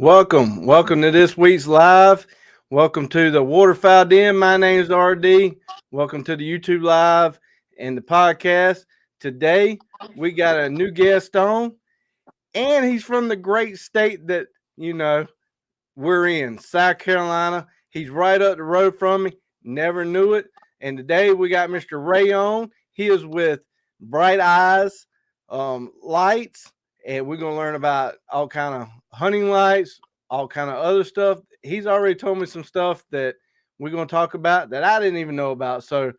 Welcome to this week's live. Welcome to the Waterfowl Den. My name is RD. Welcome to the YouTube live and the podcast. Today we got a new guest on, and he's from the great state that we're in, South Carolina. He's right up the road from me. Never knew it. And today we got Mr. Ray on. He is with Bright Eyes Lights, and we're gonna learn about all kind of hunting lights, all kind of other stuff. He's already told me some stuff that we're gonna talk about that I didn't even know about. So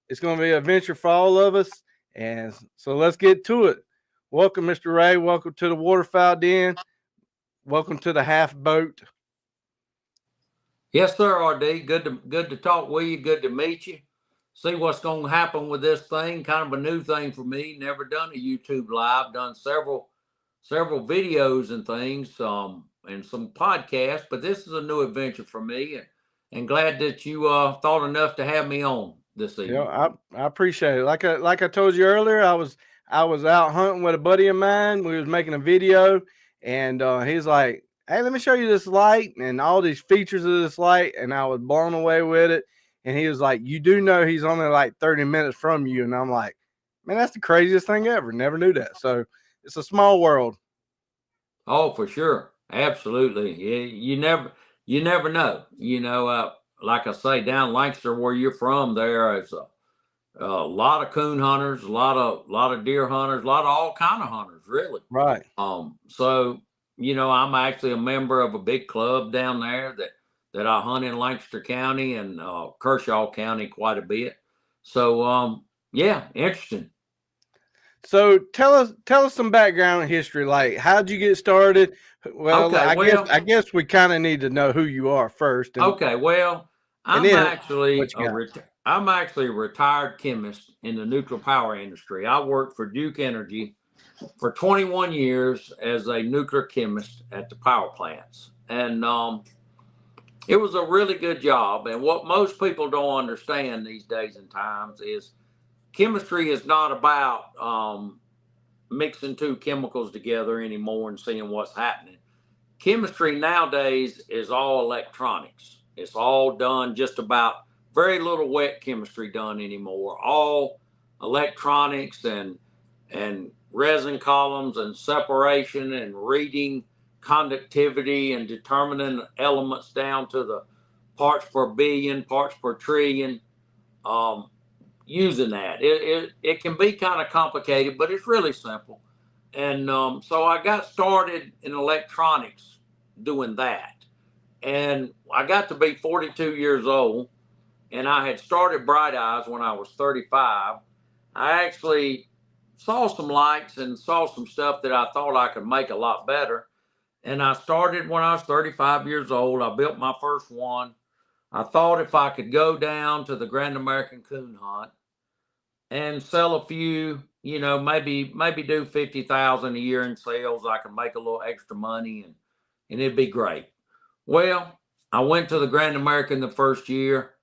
it's gonna be an adventure for all of us. And so let's get to it. Welcome, Mr. Ray. Welcome to the Waterfowl Den. Welcome to the half boat. Yes, sir, RD. Good to talk with you. Good to meet you. See what's going to happen with this thing. Kind of a new thing for me. Never done a YouTube live. Done several videos and things, and some podcasts. But this is a new adventure for me, and glad that you thought enough to have me on this evening. Yeah, I appreciate it. Like I told you earlier, I was out hunting with a buddy of mine. We was making a video, and he's like, "Hey, let me show you this light and all these features of this light." And I was blown away with it. And he was like, "You do know he's only like 30 minutes from you?" And I'm like, "Man, that's the craziest thing ever. Never knew that." So it's a small world. Oh, for sure, absolutely. You never know. Like I say, down Lancaster where you're from, there is a lot of coon hunters, a lot of deer hunters, a lot of all kind of hunters, really. Right. So I'm actually a member of a big club down there that I hunt in Lancaster County and Kershaw County quite a bit. So yeah, interesting. So tell us some background history. Like, how'd you get started? Well, Okay, I guess we kind of need to know who you are first. Okay, well, And I'm then actually what you got? I'm actually a retired chemist in the nuclear power industry. I worked for Duke Energy for 21 years as a nuclear chemist at the power plants, and it was a really good job. And what most people don't understand these days and times is chemistry is not about mixing two chemicals together anymore and seeing what's happening. Chemistry nowadays is all electronics. It's all done just about, very little wet chemistry done anymore. All electronics and resin columns and separation and reading conductivity and determining elements down to the parts per billion, parts per trillion. Using that, it can be kind of complicated, but it's really simple. And so I got started in electronics doing that. And I got to be 42 years old, and I had started Bright Eyes when I was 35. I actually saw some lights and saw some stuff that I thought I could make a lot better. And I started when I was 35 years old. I built my first one. I thought if I could go down to the Grand American Coon Hunt and sell a few, maybe do 50,000 a year in sales, I could make a little extra money and it'd be great. Well, I went to the Grand American the first year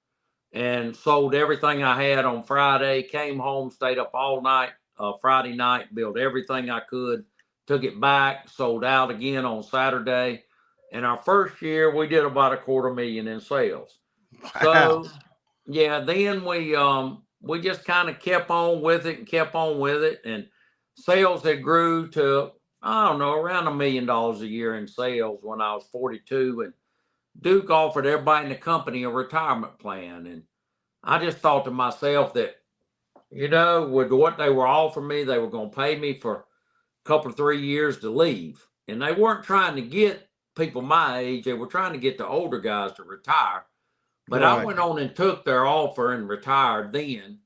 and sold everything I had on Friday, came home, stayed up all night Friday night, built everything I could, took it back, sold out again on Saturday. And our first year, we did about $250,000 in sales. Wow. So, yeah, then we just kind of kept on with it and kept on with it. And sales had grew to, I don't know, around $1 million a year in sales when I was 42. And Duke offered everybody in the company a retirement plan. And I just thought to myself that, with what they were offering me, they were going to pay me for a couple of 3 years to leave. And they weren't trying to get people my age. They were trying to get the older guys to retire. But I went on and took their offer and retired then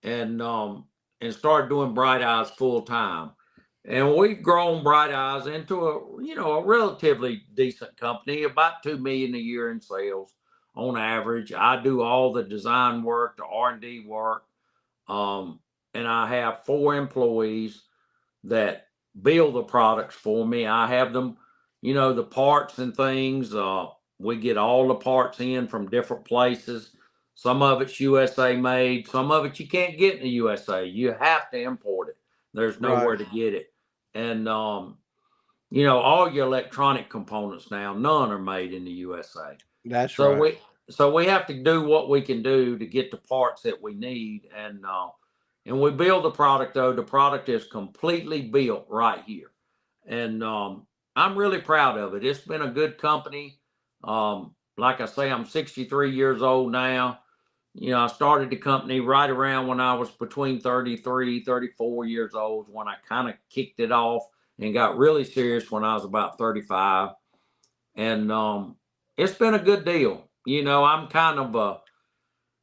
and started doing Bright Eyes full time. And we've grown Bright Eyes into a relatively decent company, about $2 million a year in sales on average. I do all the design work, the R&D work. And I have 4 employees that build the products for me. I have them, the parts and things. We get all the parts in from different places. Some of it's USA made. Some of it you can't get in the USA. You have to import it. There's nowhere to get it. And all your electronic components now, none are made in the USA. That's So right. we have to do what we can do to get the parts that we need, and we build the product. Though the product is completely built right here, and I'm really proud of it. It's been a good company. Like I say, I'm 63 years old now. I started the company right around when I was between 33, 34 years old, when I kind of kicked it off and got really serious when I was about 35. And it's been a good deal. I'm kind of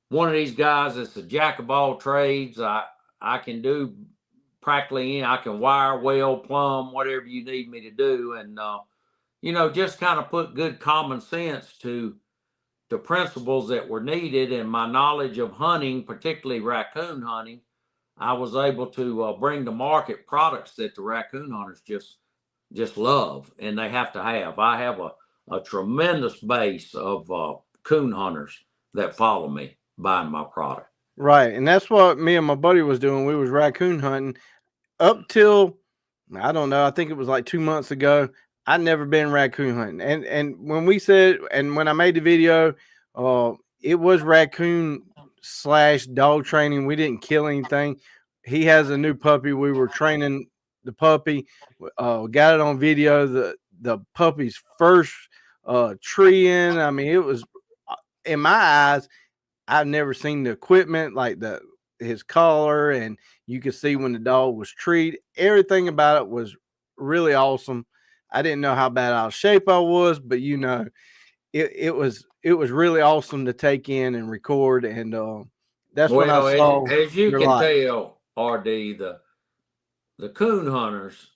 one of these guys that's a jack of all trades. I can do practically I can wire, weld, plumb, whatever you need me to do. And, just kind of put good common sense to the principles that were needed, and my knowledge of hunting, particularly raccoon hunting. I was able to bring to market products that the raccoon hunters just love, and they have to have. I have a tremendous base of coon hunters that follow me buying my product. Right. And that's what me and my buddy was doing. We was raccoon hunting up till, I don't know, I think it was like 2 months ago. I'd never been raccoon hunting. And when we said, and when I made the video, it was raccoon slash dog training. We didn't kill anything. He has a new puppy. We were training the puppy. Got it on video. The puppy's first tree in. I mean, it was, in my eyes, I've never seen the equipment like his collar, and you could see when the dog was treated. Everything about it was really awesome. I didn't know how bad out of shape I was, but it was really awesome to take in and record, and that's when I Well, saw as you your can light. tell, RD, the coon hunters,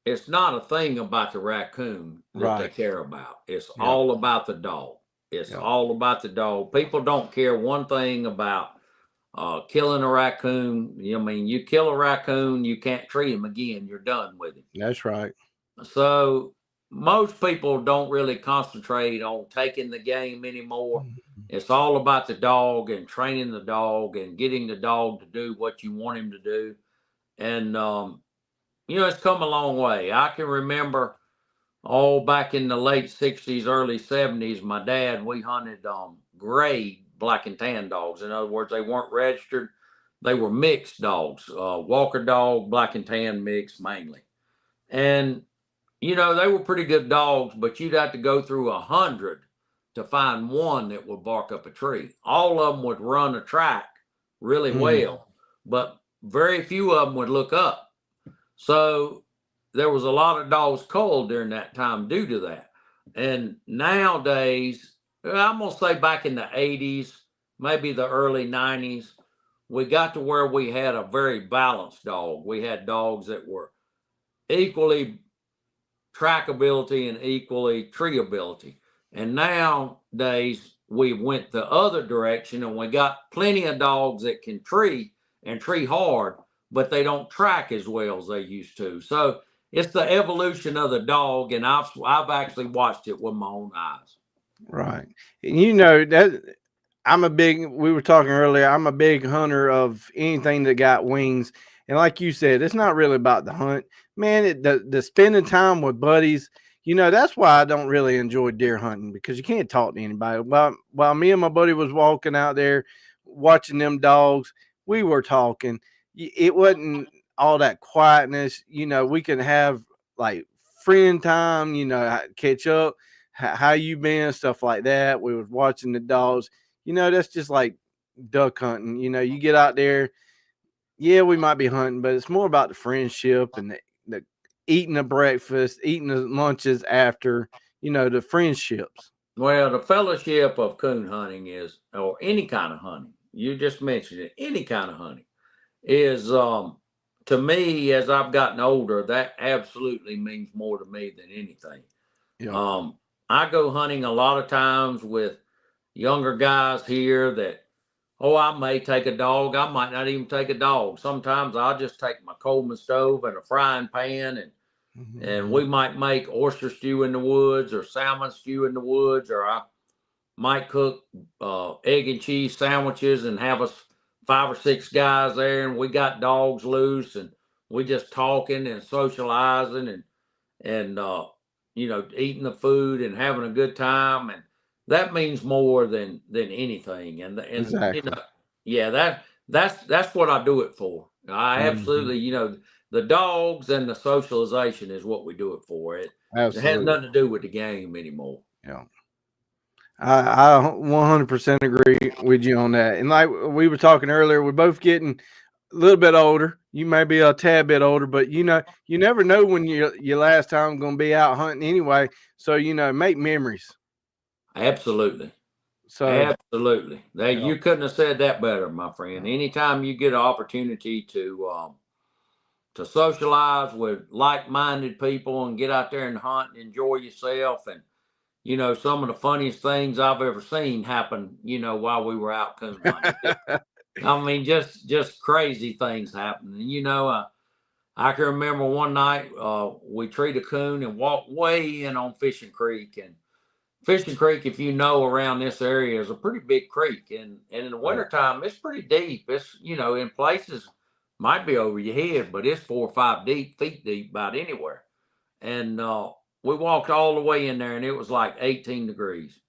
it's not a thing about the raccoon that they Right. care about. It's Yeah. all about the dog. It's Yeah. all about the dog. People don't care one thing about killing a raccoon. I mean, you kill a raccoon, you can't treat him again. You're done with him. That's right. So most people don't really concentrate on taking the game anymore. It's all about the dog and training the dog and getting the dog to do what you want him to do. And it's come a long way. I can remember, back in the late 60s, early 70s, my dad, we hunted gray black and tan dogs. In other words, they weren't registered. They were mixed dogs, Walker dog, black and tan mix mainly. And, they were pretty good dogs, but you'd have to go through 100 to find one that would bark up a tree. All of them would run a track really well, but very few of them would look up. So there was a lot of dogs culled during that time due to that. And nowadays, I'm going to say back in the 80s, maybe the early 90s, we got to where we had a very balanced dog. We had dogs that were equally trackability and equally treeability. And nowadays, we went the other direction, and we got plenty of dogs that can tree and tree hard, but they don't track as well as they used to. So it's the evolution of the dog, and I've actually watched it with my own eyes. Right. And that we were talking earlier, I'm a big hunter of anything that got wings. And like you said, it's not really about the hunt. Man, the spending time with buddies, that's why I don't really enjoy deer hunting, because you can't talk to anybody. While me and my buddy was walking out there watching them dogs, we were talking. It wasn't all that quietness. We can have like friend time, catch up, how you been, stuff like that. We was watching the dogs. That's just like duck hunting. You get out there, yeah, we might be hunting, but it's more about the friendship and the eating the breakfast, eating the lunches after, the friendships. Well, the fellowship of coon hunting is, or any kind of hunting, you just mentioned it, any kind of hunting is, to me, as I've gotten older, that absolutely means more to me than anything. Yeah. I go hunting a lot of times with younger guys here that, I may take a dog. I might not even take a dog. Sometimes I'll just take my Coleman stove and a frying pan, and we might make oyster stew in the woods or salmon stew in the woods, or I might cook egg and cheese sandwiches and have us 5 or 6 guys there, and we got dogs loose, and we just talking and socializing, and eating the food and having a good time, and that means more than anything. And Exactly. yeah, that's what I do it for. I Mhm. absolutely, the dogs and the socialization is what we do it for. It has Absolutely. nothing to do with the game anymore. Yeah. I 100% agree with you on that. And like we were talking earlier, we're both getting a little bit older. You may be a tad bit older, but you never know when your last time going to be out hunting anyway. So make memories. Absolutely. So Absolutely. yeah, You couldn't have said that better, my friend. yeah, Anytime you get an opportunity to socialize with like-minded people and get out there and hunt and enjoy yourself, and some of the funniest things I've ever seen happen, while we were out coon hunting. I mean, just crazy things happen. And I can remember one night we treed a coon and walked way in on Fishing Creek. And Fishing Creek, if you know around this area, is a pretty big creek. And in the yeah, wintertime, it's pretty deep. It's, in places might be over your head, but it's 4 or 5 feet deep about anywhere. And we walked all the way in there, and it was like 18 degrees.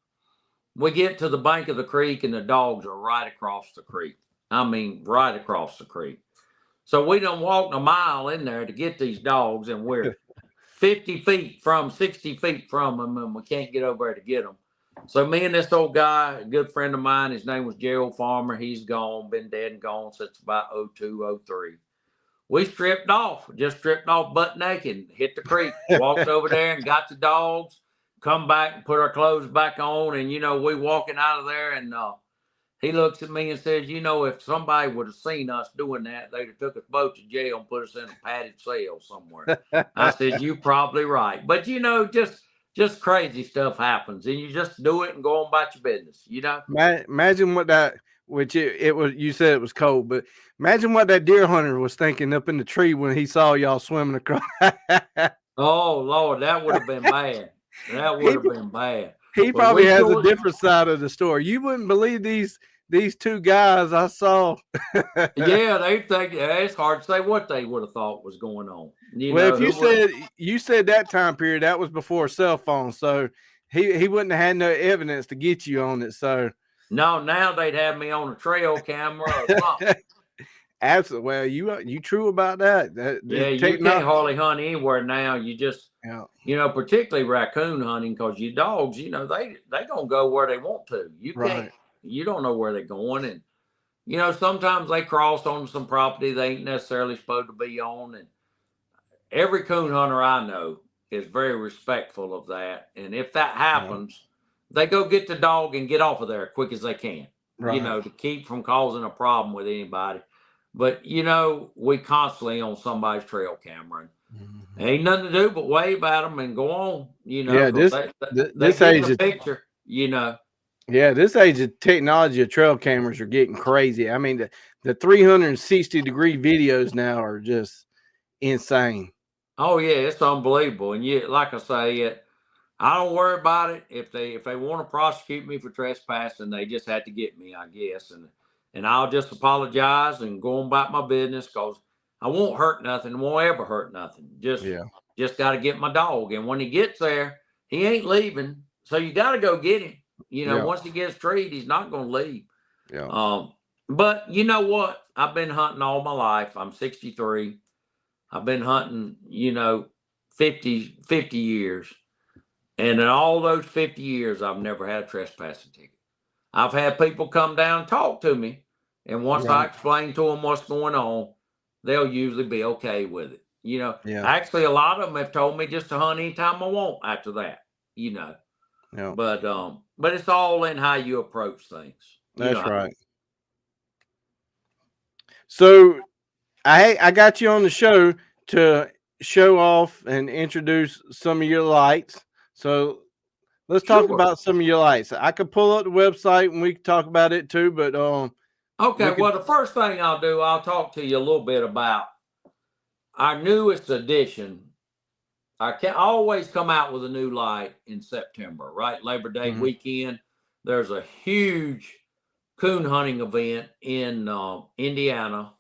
We get to the bank of the creek, and the dogs are right across the creek. I mean, right across the creek. So we done walked a mile in there to get these dogs, and we're 50 feet from 60 feet from them, and we can't get over there to get them. So me and this old guy, a good friend of mine, his name was Gerald Farmer. He's gone, been dead and gone since about 02, 03. We just stripped off butt naked, hit the creek, walked over there and got the dogs, come back and put our clothes back on. And, we walking out of there, and he looks at me and says, if somebody would have seen us doing that, they'd have took us both to jail and put us in a padded cell somewhere. I said, you probably right. But, just crazy stuff happens, and you just do it and go on about your business. Imagine what that, which it was. You said it was cold, but imagine what that deer hunter was thinking up in the tree when he saw y'all swimming across. Oh, Lord, that would have been bad. That would he have been bad. he But probably we has a sure, different side of the story. You wouldn't believe these two guys I saw. yeah, they think it's hard to say what they would have thought was going on. Well, if Who would? you said that time period, that was before cell phones, so he wouldn't have had no evidence to get you on it. So No, now they'd have me on a trail camera or something. absolutely. Well, you true about that. The Yeah, you can't technology. hardly hunt anywhere now. You just, Yeah, particularly raccoon hunting, because your dogs, they gonna go where they want to. You can't, right. you don't know where they're going, and sometimes they cross on some property they ain't necessarily supposed to be on, and every coon hunter I know is very respectful of that. And if that Yeah, happens, they go get the dog and get off of there as quick as they can, right. to keep from causing a problem with anybody. But, we constantly on somebody's trail camera. Mhm. And ain't nothing to do but wave at them and go on, Yeah, because they this getting age the of picture. yeah, this age of technology of trail cameras are getting crazy. I mean, the 360-degree videos now are just insane. Oh, yeah, it's unbelievable. And like I say, I don't worry about it. If they want to prosecute me for trespassing, they just have to get me, I guess, and I'll just apologize and go on about my business, because I won't hurt nothing, won't ever hurt nothing. Yeah, Just got to get my dog, and when he gets there, he ain't leaving. So you got to go get him. yeah, Once he gets treed, he's not going to leave. yeah. But you know what? I've been hunting all my life. I'm 63. I've been hunting, 50 years. And in all those 50 years, I've never had a trespassing ticket. I've had people come down and talk to me. And once I Right. explain to them what's going on, they'll usually be okay with it. Yeah, Actually, a lot of them have told me just to hunt anytime I want after that, you know. yeah. But it's all in how you approach things. That's right. So I got you on the show to show off and introduce some of your lights. So let's talk Sure. about some of your lights. I could pull up the website and we could talk about it too, but Okay, we could. well, the first thing I'll do, I'll talk to you a little bit about our newest edition. I can always come out with a new light in September, right? Labor Day Mhm. weekend. There's a huge coon hunting event in Indiana.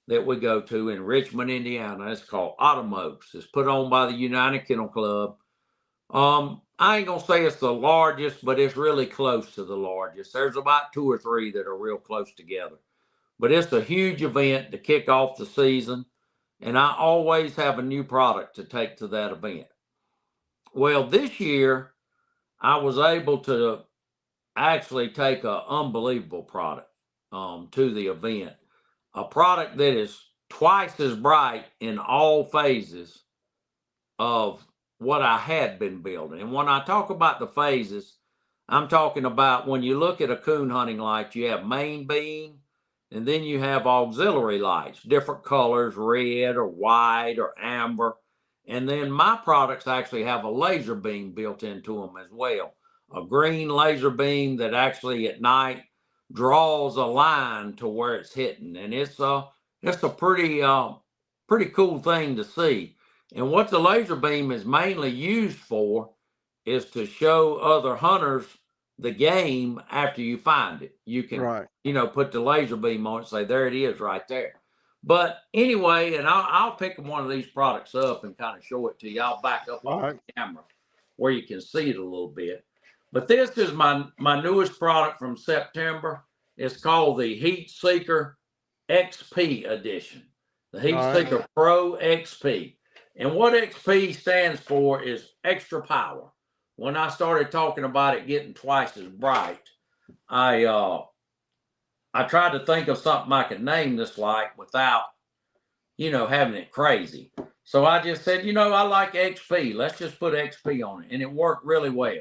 that we go to in Richmond, Indiana. It's called Automos. It's put on by the United Kennel Club. I ain't gonna say it's the largest, but it's really close to the largest. There's about 2 or 3 that are real close together. But it's a huge event to kick off the season, and I always have a new product to take to that event. Well, this year I was able to actually take an unbelievable product to the event, a product that is twice as bright in all phases of what I had been building. And when I talk about the phases, I'm talking about when you look at a coon hunting light, you have main beam, and then you have auxiliary lights, different colors, red or white or amber. And then my products actually have a laser beam built into them as well. A green laser beam that actually at night draws a line to where it's hitting. And it's a pretty cool thing to see. And what the laser beam is mainly used for is to show other hunters the game after you find it. You can, put the laser beam on it and say, there it is right there. But anyway, and I'll pick one of these products up and kind of show it to you. I'll back up on the camera where you can see it a little bit. But this is my newest product from September. It's called the Heat Seeker XP edition, the Heat Seeker Pro XP. And what XP stands for is extra power. When I started talking about it getting twice as bright, I tried to think of something I could name this light without, having it crazy. So I just said, I like XP. Let's just put XP on it. And it worked really well.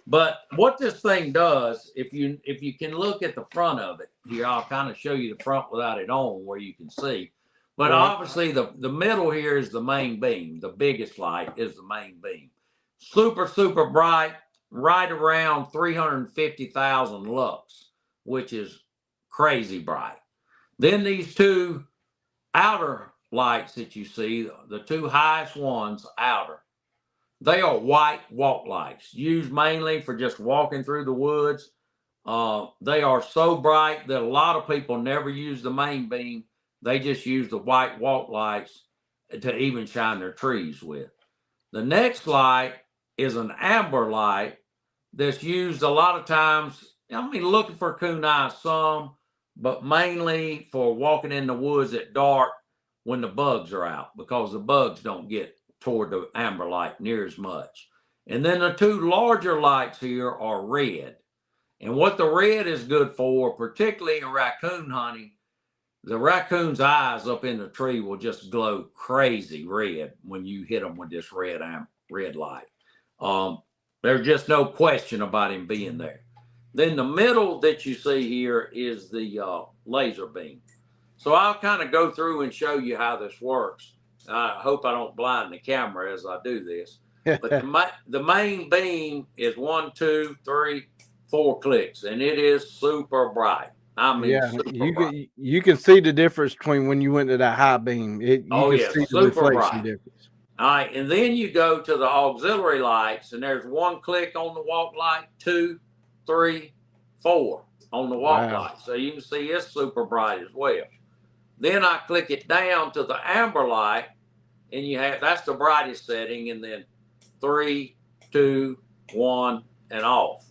But what this thing does, if you can look at the front of it, here, I'll kind of show you the front without it on where you can see. But obviously the middle here is the main beam. The biggest light is the main beam. Super, super bright, right around 350,000 lux, which is crazy bright. Then these 2 outer lights that you see, the 2 highest ones outer, they are white walk lights, used mainly for just walking through the woods. They are so bright that a lot of people never use the main beam. They just use the white walk lights to even shine their trees with. The next light is an amber light that's used a lot of times, looking for coon eyes some, but mainly for walking in the woods at dark when the bugs are out, because the bugs don't get toward the amber light near as much. And then the 2 larger lights here are red. And what the red is good for, particularly in raccoon hunting, the raccoon's eyes up in the tree will just glow crazy red when you hit them with this red light. There's just no question about him being there. Then the middle that you see here is the laser beam. So I'll kind of go through and show you how this works. I hope I don't blind the camera as I do this. But the main beam is 1, 2, 3, 4 clicks, and it is super bright. You can see the difference between when you went to that high beam. You can see the reflection difference. All right, and then you go to the auxiliary lights, and there's 1 click on the walk light, 2, 3, 4 on the walk light. So you can see it's super bright as well. Then I click it down to the amber light, and that's the brightest setting, and then 3, 2, 1, and off.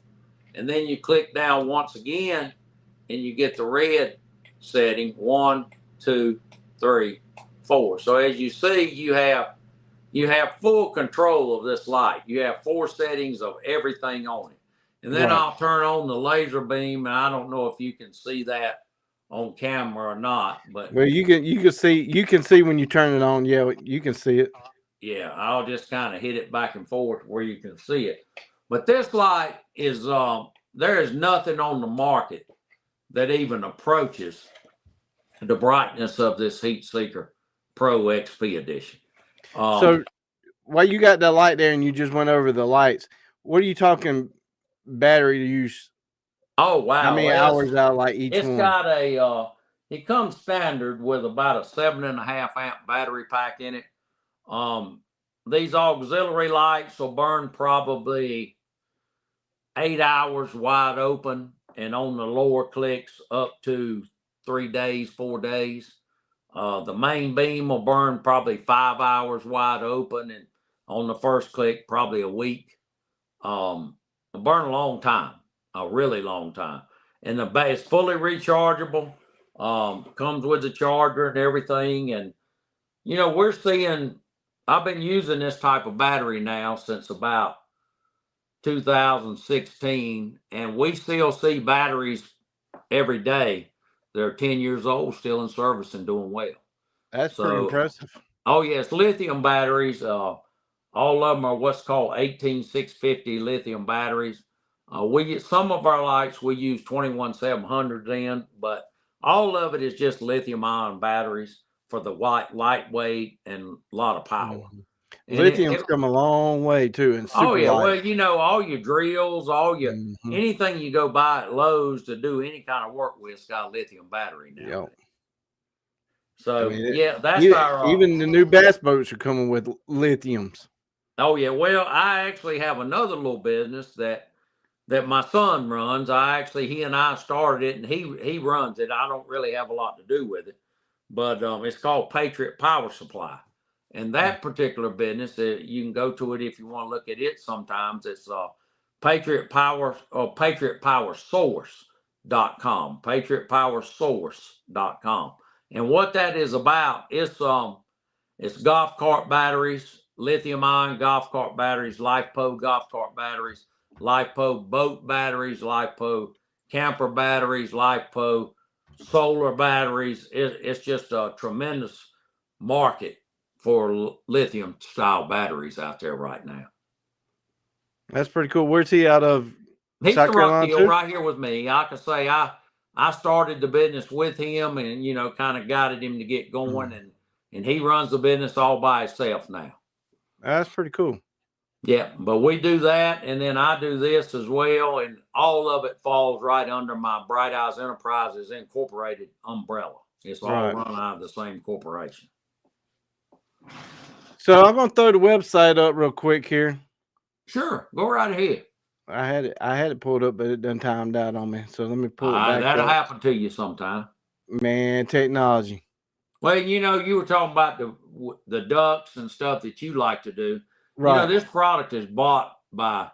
And then you click down once again, and you get the red setting, 1, 2, 3, 4. So as you see, you have full control of this light. You have 4 settings of everything on it. And then I'll turn on the laser beam, and I don't know if you can see that on camera or not, but you can see when you turn it on. Yeah, you can see it. Yeah, I'll just kind of hit it back and forth where you can see it. But this light is there is nothing on the market that even approaches the brightness of this Heat Seeker Pro XP edition. So while you got that light there and you just went over the lights, what are you talking battery use? Oh, wow. How many hours out like each one? It's got it comes standard with about a 7.5 amp battery pack in it. These auxiliary lights will burn probably 8 hours wide open, and on the lower clicks up to 3 days, 4 days. The main beam will burn probably 5 hours wide open, and on the first click, probably a week. It'll burn a long time, a really long time. And the base is fully rechargeable. Comes with the charger and everything. And we're seeing. I've been using this type of battery now since about 2016, and we still see batteries every day. They're 10 years old, still in service and doing well. That's pretty impressive. Oh yes, lithium batteries. All of them are what's called 18650 lithium batteries. Some of our lights we use 21700s in, but all of it is just lithium ion batteries for the lightweight and a lot of power. Mm-hmm. Lithium's come a long way too, and super light. Well, all your drills, anything you go buy at Lowe's to do any kind of work with, it's got a lithium battery now. Yep. So that's our even the new bass boats are coming with lithiums. Oh yeah, well, I actually have another little business that my son runs. He and I started it, and he runs it. I don't really have a lot to do with it, but it's called Patriot Power Supply. And that particular business, you can go to it if you want to look at it sometimes. It's Patriot Power or PatriotPowerSource.com. PatriotPowerSource.com. And what that is about, it's golf cart batteries, lithium ion golf cart batteries, LiFePo golf cart batteries, LiFePo boat batteries, LiFePo camper batteries, LiFePo solar batteries. It's just a tremendous market for lithium style batteries out there right now. That's pretty cool. Where's he out of? He's from Rock Hill, right here with me. I can say I started the business with him, and kind of guided him to get going, and he runs the business all by himself now. That's pretty cool. Yeah, but we do that, and then I do this as well, and all of it falls right under my Bright Eyes Enterprises Incorporated umbrella. It's all run out of the same corporation. So I'm gonna throw the website up real quick here. Sure, go right ahead. I had it pulled up, but it done timed out on me. So let me pull it back. That'll happen to you sometime. Man, technology. Well, you were talking about the ducks and stuff that you like to do. Right. This product is bought by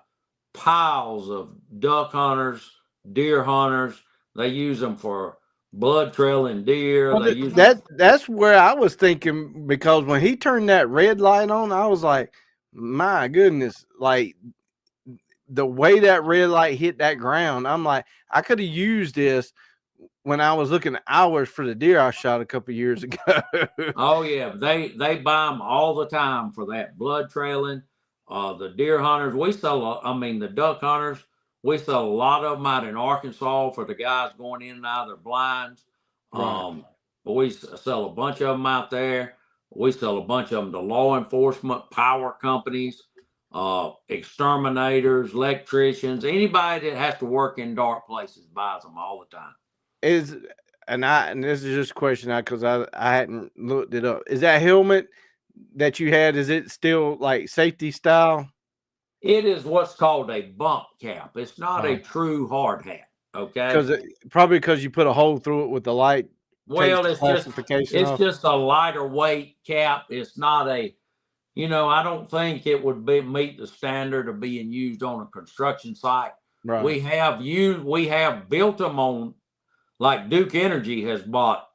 piles of duck hunters, deer hunters. They use them for blood trailing deer. That's where I was thinking, because when he turned that red light on, I was like, my goodness, like the way that red light hit that ground, I'm like, I could have used this when I was looking at hours for the deer I shot a couple years ago. Oh yeah, they buy them all the time for that blood trailing. The deer hunters, the duck hunters, we sell a lot of them out in Arkansas for the guys going in and out of their blinds. Right. We sell a bunch of them out there. We sell a bunch of them to law enforcement, power companies, exterminators, electricians. Anybody that has to work in dark places buys them all the time. And this is just a question because I hadn't looked it up. Is that helmet that you had, is it still like safety style? It is what's called a bump cap. It's not a true hard hat. Okay. Because you put a hole through it with the light. Well, it's just a lighter weight cap. It's not I don't think it would meet the standard of being used on a construction site. Right. We have built them on, like Duke Energy has bought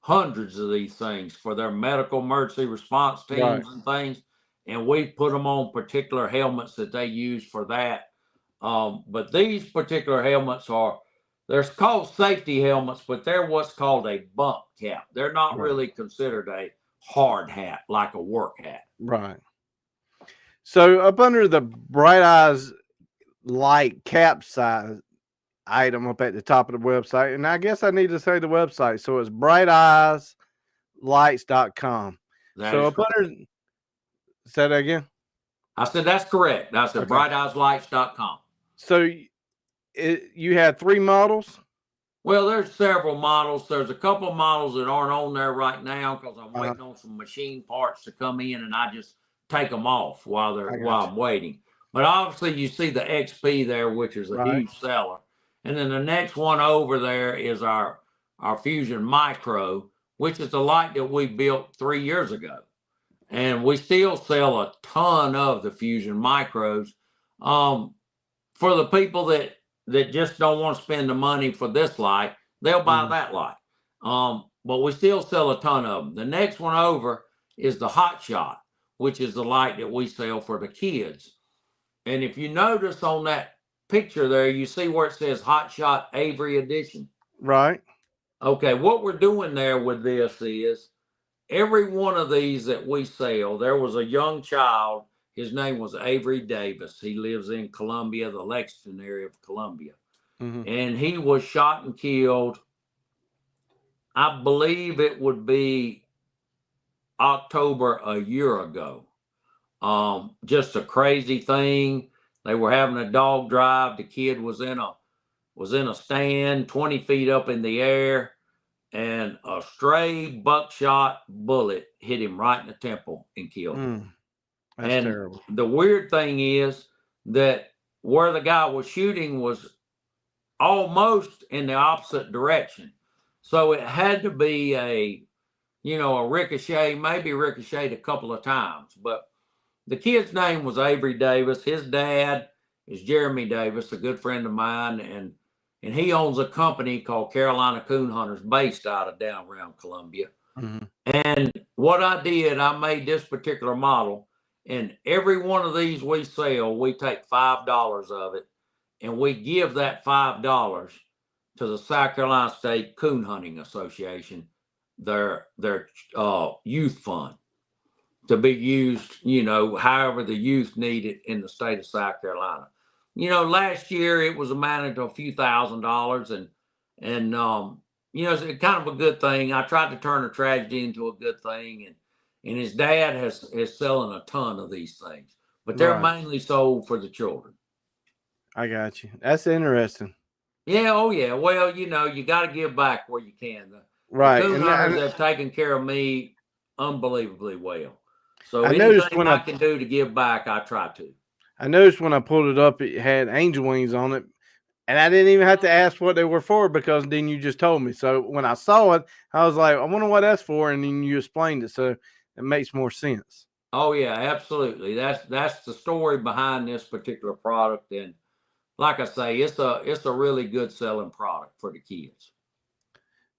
hundreds of these things for their medical emergency response teams and things. And we put them on particular helmets that they use for that. But these particular helmets they're called safety helmets, but they're what's called a bump cap. They're not really considered a hard hat, like a work hat. Right. So up under the Bright Eyes light cap size item up at the top of the website, and I guess I need to say the website. So it's brighteyeslights.com. So up under, say that again. I said that's correct. I said brighteyeslights.com. So you had 3 models? Well, there's several models. There's a couple of models that aren't on there right now because I'm waiting on some machine parts to come in, and I just take them off while I'm waiting. But obviously you see the XP there, which is a huge seller. And then the next one over there is our Fusion Micro, which is the light that we built 3 years ago. And we still sell a ton of the Fusion Micros. For the people that just don't want to spend the money for this light, they'll buy that light. But we still sell a ton of them. The next one over is the Hot Shot, which is the light that we sell for the kids. And if you notice on that picture there, you see where it says Hot Shot Avery Edition. Right. Okay, what we're doing there with this is every one of these that we sell, there was a young child. His name was Avery Davis. He lives in Columbia, the Lexington area of Columbia. And he was shot and killed, I believe it would be October a year ago. Just a crazy thing. They were having a dog drive. The kid was in a stand 20 feet up in the air, and a stray buckshot bullet hit him right in the temple and killed him. That's terrible. The weird thing is that where the guy was shooting was almost in the opposite direction. So it had to be a ricochet, maybe ricocheted a couple of times. But the kid's name was Avery Davis. His dad is Jeremy Davis, a good friend of mine, and he owns a company called Carolina Coon Hunters based out of down around Columbia. And what I did, I made this particular model, and every one of these we sell, we take $5 of it, and we give that $5 to the South Carolina State Coon Hunting Association, their youth fund, to be used, however the youth need it in the state of South Carolina. Last year it was amounted to a few $1,000s, and it's kind of a good thing. I tried to turn a tragedy into a good thing, and his dad is selling a ton of these things, but they're mainly sold for the children. I got you. That's interesting. Yeah. Oh yeah. Well, you got to give back where you can. The coon hunters have taken care of me unbelievably well. So anything I can do to give back, I try to. I noticed when I pulled it up, it had angel wings on it, and I didn't even have to ask what they were for because then you just told me. So when I saw it, I was like, I wonder what that's for, and then you explained it, so it makes more sense. Oh yeah, absolutely. That's the story behind this particular product, and like I say, it's a really good selling product for the kids.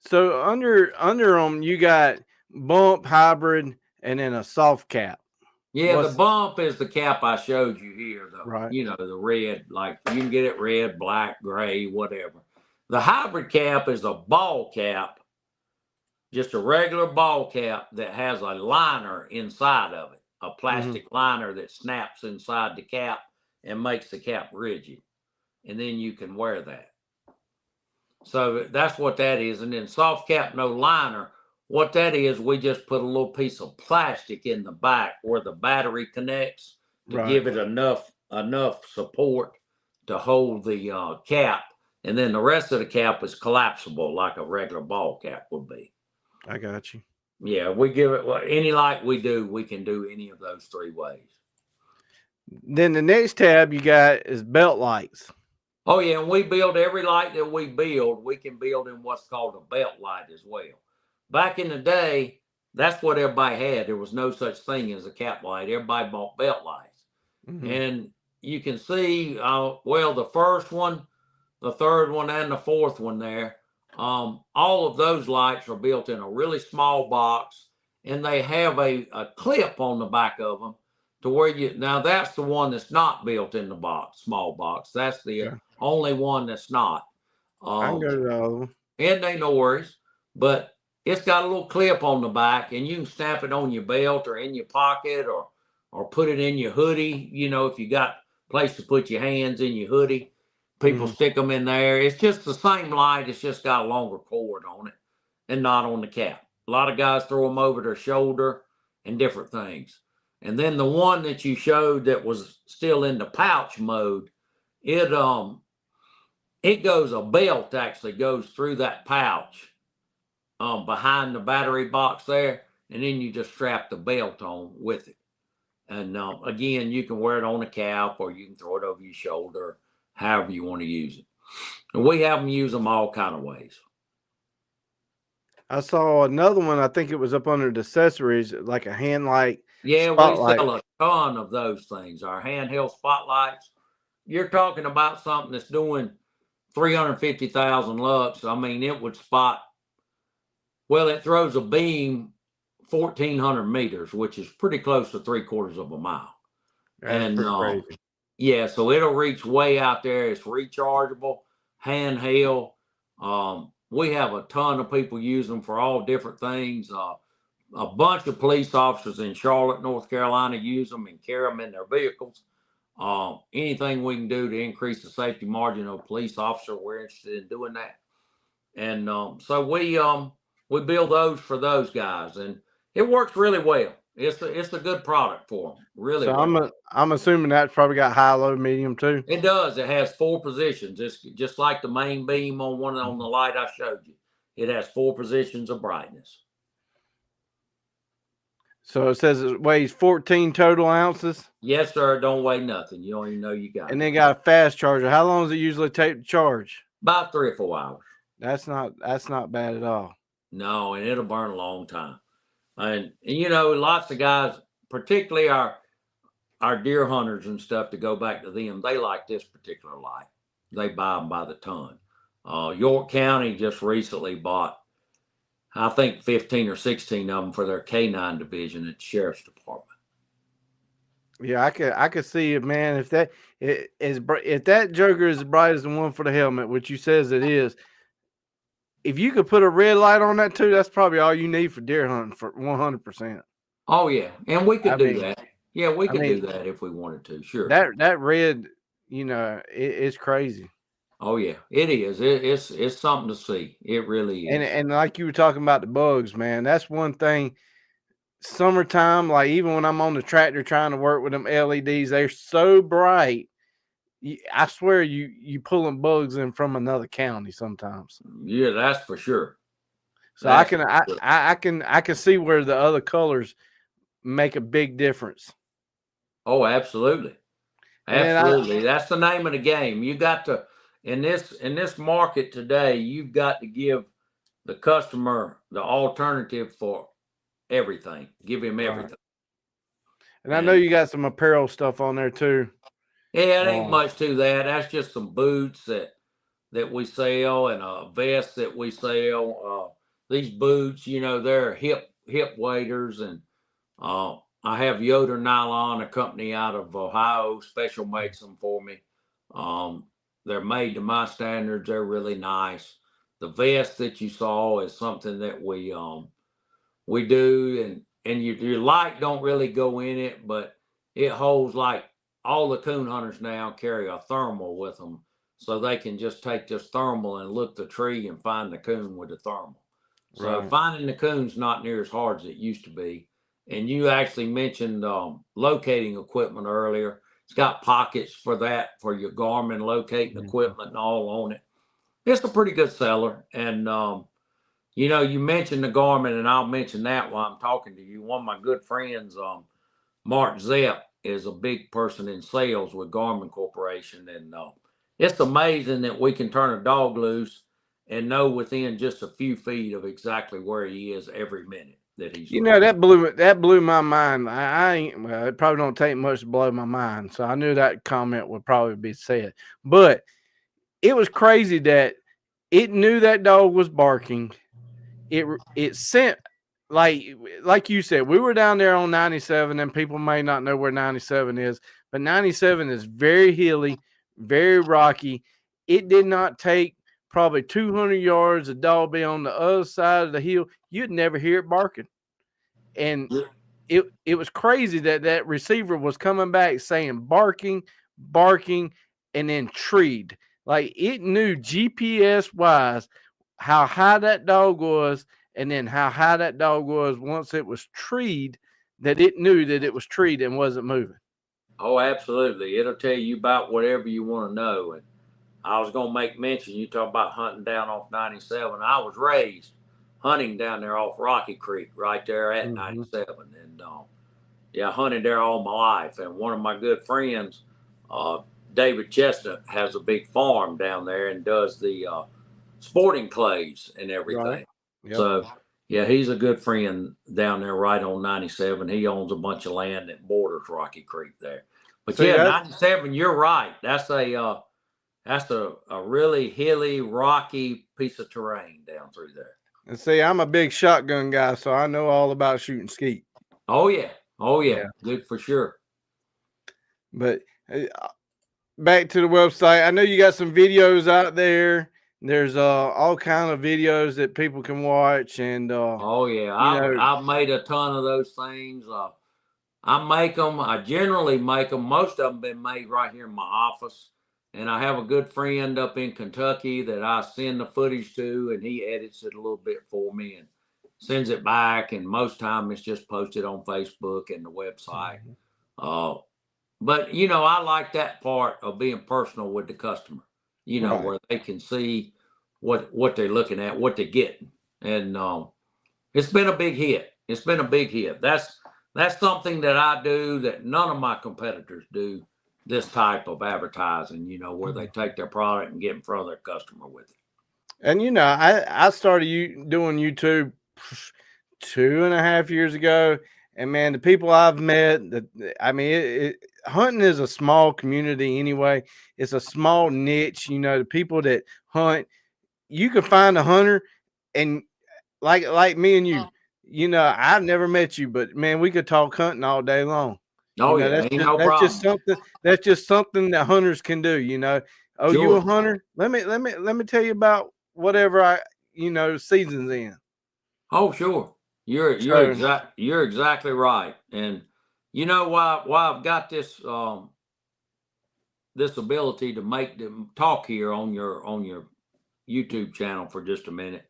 So under them, you got bump, hybrid, and then a soft cap. Yeah, the bump is the cap I showed you here. The red, like you can get it red, black, gray, whatever. The hybrid cap is a ball cap, just a regular ball cap that has a liner inside of it, a plastic liner that snaps inside the cap and makes the cap rigid. And then you can wear that. So that's what that is. And then soft cap, no liner. What that is, we just put a little piece of plastic in the back where the battery connects to give it enough support to hold the cap. And then the rest of the cap is collapsible like a regular ball cap would be. I got you. Yeah, we give it any light we do, we can do any of those three ways. Then the next tab you got is belt lights. Oh yeah, and we build every light that we build, we can build in what's called a belt light as well. Back in the day, that's what everybody had. There was no such thing as a cap light. Everybody bought belt lights. And you can see, the first one, the third one, and the fourth one there, all of those lights are built in a really small box, and they have a clip on the back of them to where now that's the one that's not built in the box, small box. That's the only one that's not. I can go to the other one. And they no worries, but it's got a little clip on the back, and you can snap it on your belt or in your pocket or put it in your hoodie. If you got a place to put your hands in your hoodie, people stick them in there. It's just the same light. It's just got a longer cord on it and not on the cap. A lot of guys throw them over their shoulder and different things. And then the one that you showed that was still in the pouch mode, it goes, a belt actually goes through that pouch behind the battery box there, and then you just strap the belt on with it. And again, you can wear it on a cap, or you can throw it over your shoulder, however you want to use it. And we have them use them all kind of ways. I saw another one. I think it was up under the accessories, like a hand light Yeah, we spotlight. sell a ton of those things. Our handheld spotlights. You're talking about something that's doing 350,000 lux. I mean, it would spot. Well, it throws a beam 1,400 meters, which is pretty close to 3/4 of a mile. That's And pretty crazy. yeah, so it'll reach way out there. It's rechargeable, handheld. We have a ton of people use them for all different things. A bunch of police officers in Charlotte, North Carolina use them and carry them in their vehicles. Anything we can do to increase the safety margin of a police officer, we're interested in doing that. And so we build those for those guys, and it works really well. It's a good product for them, really So well. I'm assuming that's probably got high, low, medium too. It does. It has 4 positions. It's just like the main beam on the light I showed you. It has 4 positions of brightness. So it says it weighs 14 total ounces. Yes, sir. Don't weigh nothing. You don't even know you got it. And then got a fast charger. How long does it usually take to charge? About 3 or 4 hours. That's not bad at all. No, and it'll burn a long time. And you know, lots of guys, particularly our deer hunters and stuff, to go back to them, they like this particular light. They buy them by the ton. York County just recently bought, I think, 15 or 16 of them for their K9 division at the sheriff's department. Yeah, I could see it, man. If that joker is as bright as the one for the helmet, which you says it is, if you could put a red light on that too, that's probably all you need for deer hunting for 100%. Oh yeah, and we could do that. Yeah, we could do that if we wanted to. Sure. That red, it's crazy. Oh yeah, it is. It's something to see. It really is. And like you were talking about the bugs, man, that's one thing. Summertime, like even when I'm on the tractor trying to work with them LEDs, they're so bright. I swear you pulling bugs in from another county sometimes. Yeah, that's for sure. So I can see where the other colors make a big difference. Oh, absolutely. Absolutely. That's the name of the game. You got to, in this market today, you've got to give the customer the alternative for everything. Give him everything. Right. And I know you got some apparel stuff on there too. Yeah, it ain't much to that. That's just some boots that we sell and a vest that we sell. These boots, they're hip waders, and I have Yoder Nylon, a company out of Ohio, special makes them for me. They're made to my standards. They're really nice. The vest that you saw is something that we do, and your light don't really go in it, but it holds, like all the coon hunters now carry a thermal with them, so they can just take this thermal and look the tree and find the coon with the thermal. So finding the coon's not near as hard as it used to be. And you actually mentioned locating equipment earlier. It's got pockets for that, for your Garmin locating equipment and all on it. It's a pretty good seller. And, you mentioned the Garmin, and I'll mention that while I'm talking to you. One of my good friends, Mark Zepp, is a big person in sales with Garmin Corporation. And it's amazing that we can turn a dog loose and know within just a few feet of exactly where he is every minute. That he's that blew my mind. It probably don't take much to blow my mind. So I knew that comment would probably be said. But it was crazy that it knew that dog was barking. It sent, like you said, we were down there on 97, and people may not know where 97 is, but 97 is very hilly, very rocky. It did not take probably 200 yards, a dog be on the other side of the hill. You'd never hear it barking. And it was crazy that receiver was coming back saying barking, and then treed. Like it knew GPS wise how high that dog was, and then how high that dog was once it was treed, that it knew that it was treed and wasn't moving. Oh, absolutely. It'll tell you about whatever you want to know. And I was going to make mention, you talk about hunting down off 97. I was raised hunting down there off Rocky Creek, right there at 97. And I hunted there all my life. And one of my good friends, David Chestnut, has a big farm down there and does the sporting clays and everything. Right. Yep. So Yeah, he's a good friend down there right on 97. He owns a bunch of land that borders Rocky Creek there. But See, yeah, that's 97, you're right. That's a really hilly, rocky piece of terrain down through there. and see, I'm a big shotgun guy, so I know all about shooting skeet. Oh yeah. Oh yeah. Yeah. Good for sure. But back to the website. I know you got some videos out there. There's all kind of videos that people can watch, and Oh yeah. you know, I've made a ton of those things. I make them. I generally make them. Most of them been made right here in my office. And I have a good friend up in Kentucky that I send the footage to, and he edits it a little bit for me and sends it back. And most time it's just posted on Facebook and the website. But you know, I like that part of being personal with the customer. You know, right. where they can see what they're looking at, what they're getting, and it's been a big hit. It's been a big hit. That's something that I do that none of my competitors do. This type of advertising, you know, where they take their product and get in front of their customer with it. And you know, I started doing YouTube 2.5 years ago, and man, the people I've met, I mean, hunting is a small community anyway. It's a small niche. You know, the people that hunt, you can find a hunter, and like me and you know, I've never met you, but man, we could talk hunting all day long. You Oh know, yeah, ain't no that's just problem. something that hunters can do, you know. Oh, you a Sure. hunter? Let me tell you about whatever season's in. Oh sure. You're So exactly right. And you know why I've got this ability to make them talk here on your YouTube channel for just a minute.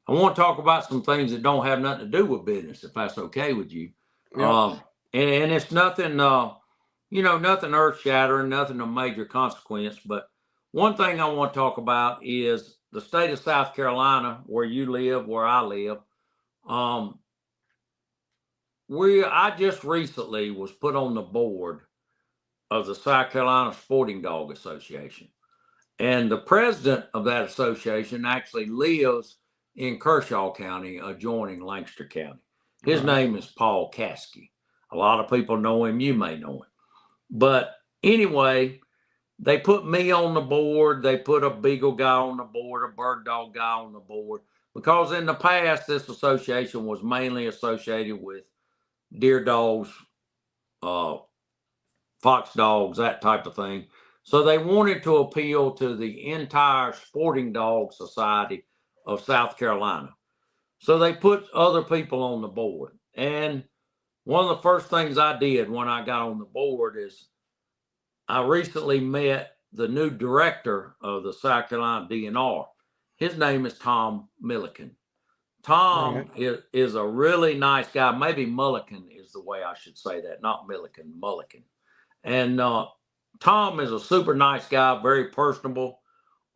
I want to talk about some things that don't have nothing to do with business, if that's okay with you. yep. And it's nothing, you know, nothing earth shattering, nothing of major consequence. But one thing I want to talk about is the state of South Carolina, where you live, where I live. Um, I just recently was put on the board of the South Carolina Sporting Dog Association. And the president of that association actually lives in Kershaw County, adjoining Lancaster County. His Right. name is Paul Caskey. A lot of people know him. You may know him. But anyway, they put me on the board. They put a beagle guy on the board, a bird dog guy on the board, because in the past, this association was mainly associated with deer dogs, uh, fox dogs, that type of thing. So they wanted to appeal to the entire sporting dog society of South Carolina. So they put other people on the board. And one of the first things I did when I got on the board is I recently met the new director of the South Carolina DNR. His name is Tom Milliken. Tom is a really nice guy. Maybe Mulliken is the way I should say that, not Milliken, Mulliken. And Tom is a super nice guy, very personable.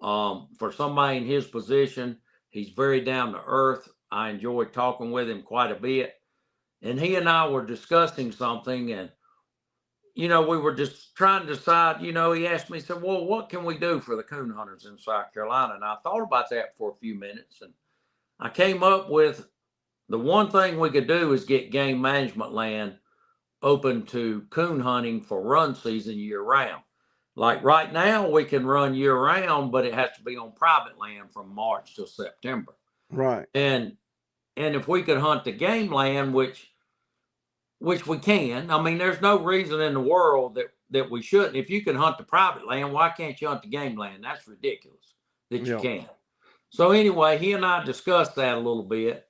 For somebody in his position, he's very down to earth. I enjoyed talking with him quite a bit. And he and I were discussing something, and you know, we were just trying to decide. You know, he asked me, he said, "Well, what can we do for the coon hunters in South Carolina?" And I thought about that for a few minutes, and I came up with the one thing we could do is get game management land open to coon hunting for run season year round. Like right now, we can run year round, but it has to be on private land from March to September. Right. And if we could hunt the game land, which we can, I mean, there's no reason in the world that we shouldn't. If you can hunt the private land, why can't you hunt the game land? That's ridiculous that you Yep. can. So anyway, he and I discussed that a little bit.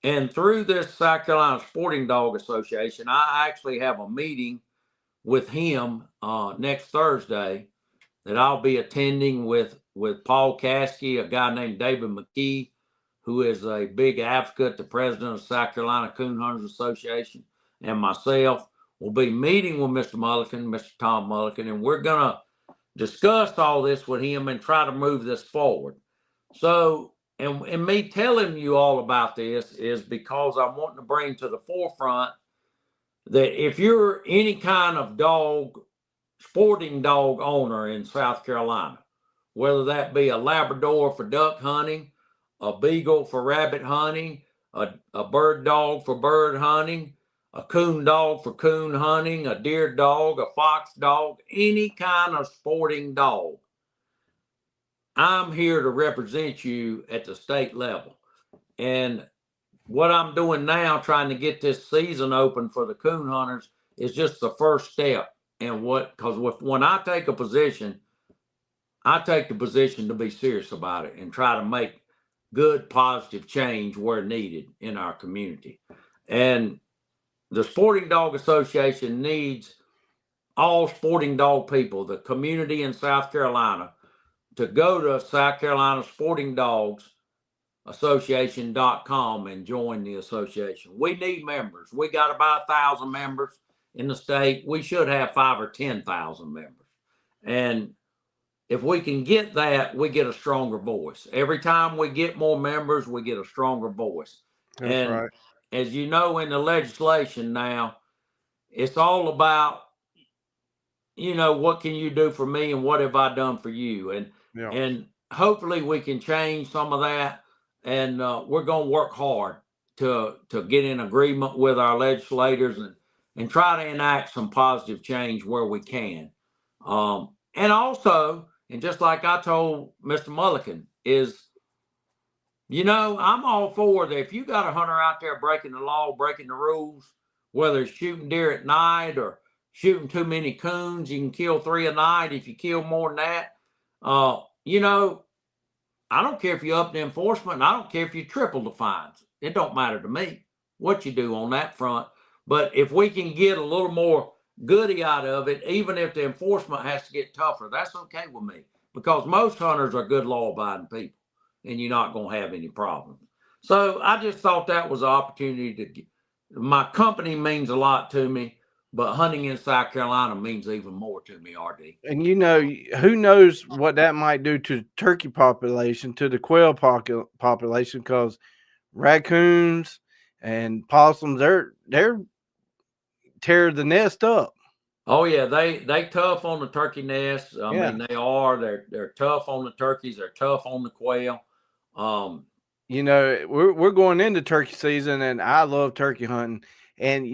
And through this South Carolina Sporting Dog Association, I actually have a meeting with him next Thursday that I'll be attending with Paul Caskey, a guy named David McKee, who is a big advocate, the president of South Carolina Coon Hunters Association, and myself will be meeting with Mr. Mulliken, Mr. Tom Mulliken, and we're going to discuss all this with him and try to move this forward. So, and me telling you all about this is because I'm wanting to bring to the forefront that if you're any kind of sporting dog owner in South Carolina, whether that be a Labrador for duck hunting, a Beagle for rabbit hunting, a bird dog for bird hunting, a coon dog for coon hunting, a deer dog, a fox dog, any kind of sporting dog. I'm here to represent you at the state level. And what I'm doing now, trying to get this season open for the coon hunters, is just the first step. And because when I take a position, I take the position to be serious about it and try to make good, positive change where needed in our community. And the Sporting Dog Association needs all sporting dog people, the community in South Carolina, to go to South Carolina Sporting Dogs Association.com and join the association. We need members. We got about 1,000 members in the state. We should have 5,000 or 10,000 members. And if we can get that, we get a stronger voice. Every time we get more members, we get a stronger voice. That's and right. As you know, in the legislation now, it's all about, what can you do for me and what have I done for you? And hopefully we can change some of that. And we're going to work hard to get in agreement with our legislators and try to enact some positive change where we can. And also, and just like I told Mr. Mulligan, I'm all for that. If you got a hunter out there breaking the law, breaking the rules, whether it's shooting deer at night or shooting too many coons, you can kill 3 a night. If you kill more than that, I don't care if you up the enforcement, and I don't care if you triple the fines. It don't matter to me what you do on that front. But if we can get a little more goody out of it, even if the enforcement has to get tougher, that's okay with me, because most hunters are good law-abiding people, and you're not going to have any problems. So I just thought that was an opportunity to get. My company means a lot to me, but hunting in South Carolina means even more to me, RD. And who knows what that might do to the turkey population, to the quail population, because raccoons and possums, they're tear the nest up. Oh yeah, they tough on the turkey nest. I mean, they are. They're tough on the turkeys. They're tough on the quail. We're going into turkey season, and I love turkey hunting. And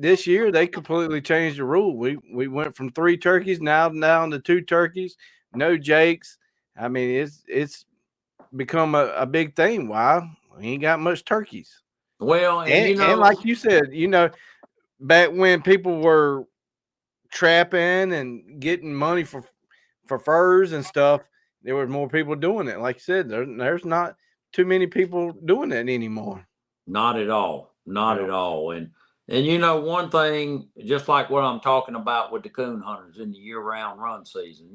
this year they completely changed the rule. We went from 3 turkeys now down to 2 turkeys, no jakes. I mean, it's become a big thing. Why? We ain't got much turkeys. Well, and like you said, back when people were trapping and getting money for furs and stuff, there were more people doing it. Like you said, there's not too many people doing it anymore. Not at all. Not at all. And one thing, just like what I'm talking about with the coon hunters in the year-round run season,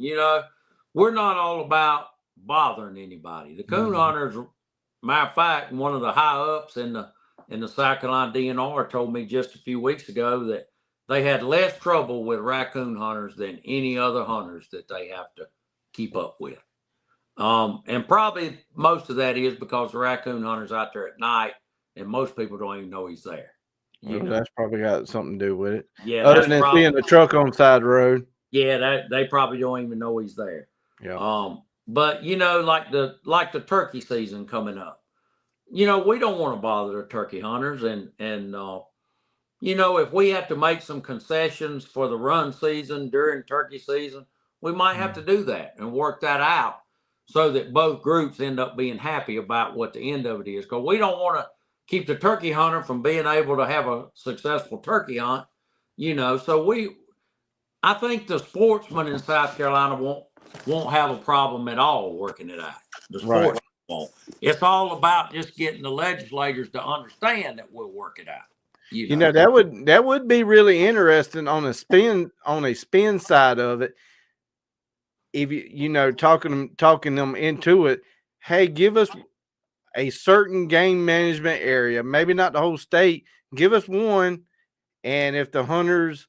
we're not all about bothering anybody. The coon hunters, matter of fact, one of the high ups in the South Carolina DNR told me just a few weeks ago that they had less trouble with raccoon hunters than any other hunters that they have to keep up with. And probably most of that is because the raccoon hunter's out there at night and most people don't even know he's there. That's probably got something to do with it. Yeah. Other than seeing the truck on the side of the road. Yeah, they probably don't even know he's there. Yeah. But like the turkey season coming up, we don't want to bother the turkey hunters, and if we have to make some concessions for the run season during turkey season, we might have to do that and work that out so that both groups end up being happy about what the end of it is. Because we don't want to keep the turkey hunter from being able to have a successful turkey hunt, So I think the sportsmen in South Carolina won't have a problem at all working it out. The sportsmen won't. It's all about just getting the legislators to understand that we'll work it out. That would be really interesting on a spin side of it. If talking them into it, hey, give us a certain game management area, maybe not the whole state. Give us one, and if the hunters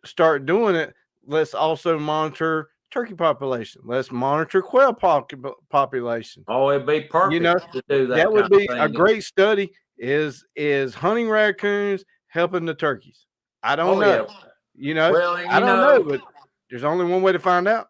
start doing it, let's also monitor turkey population. Let's monitor quail population. Oh, it'd be perfect to do that. That would be a great study. Is hunting raccoons helping the turkeys? I don't know. Yeah. Well, I don't know, but there's only one way to find out.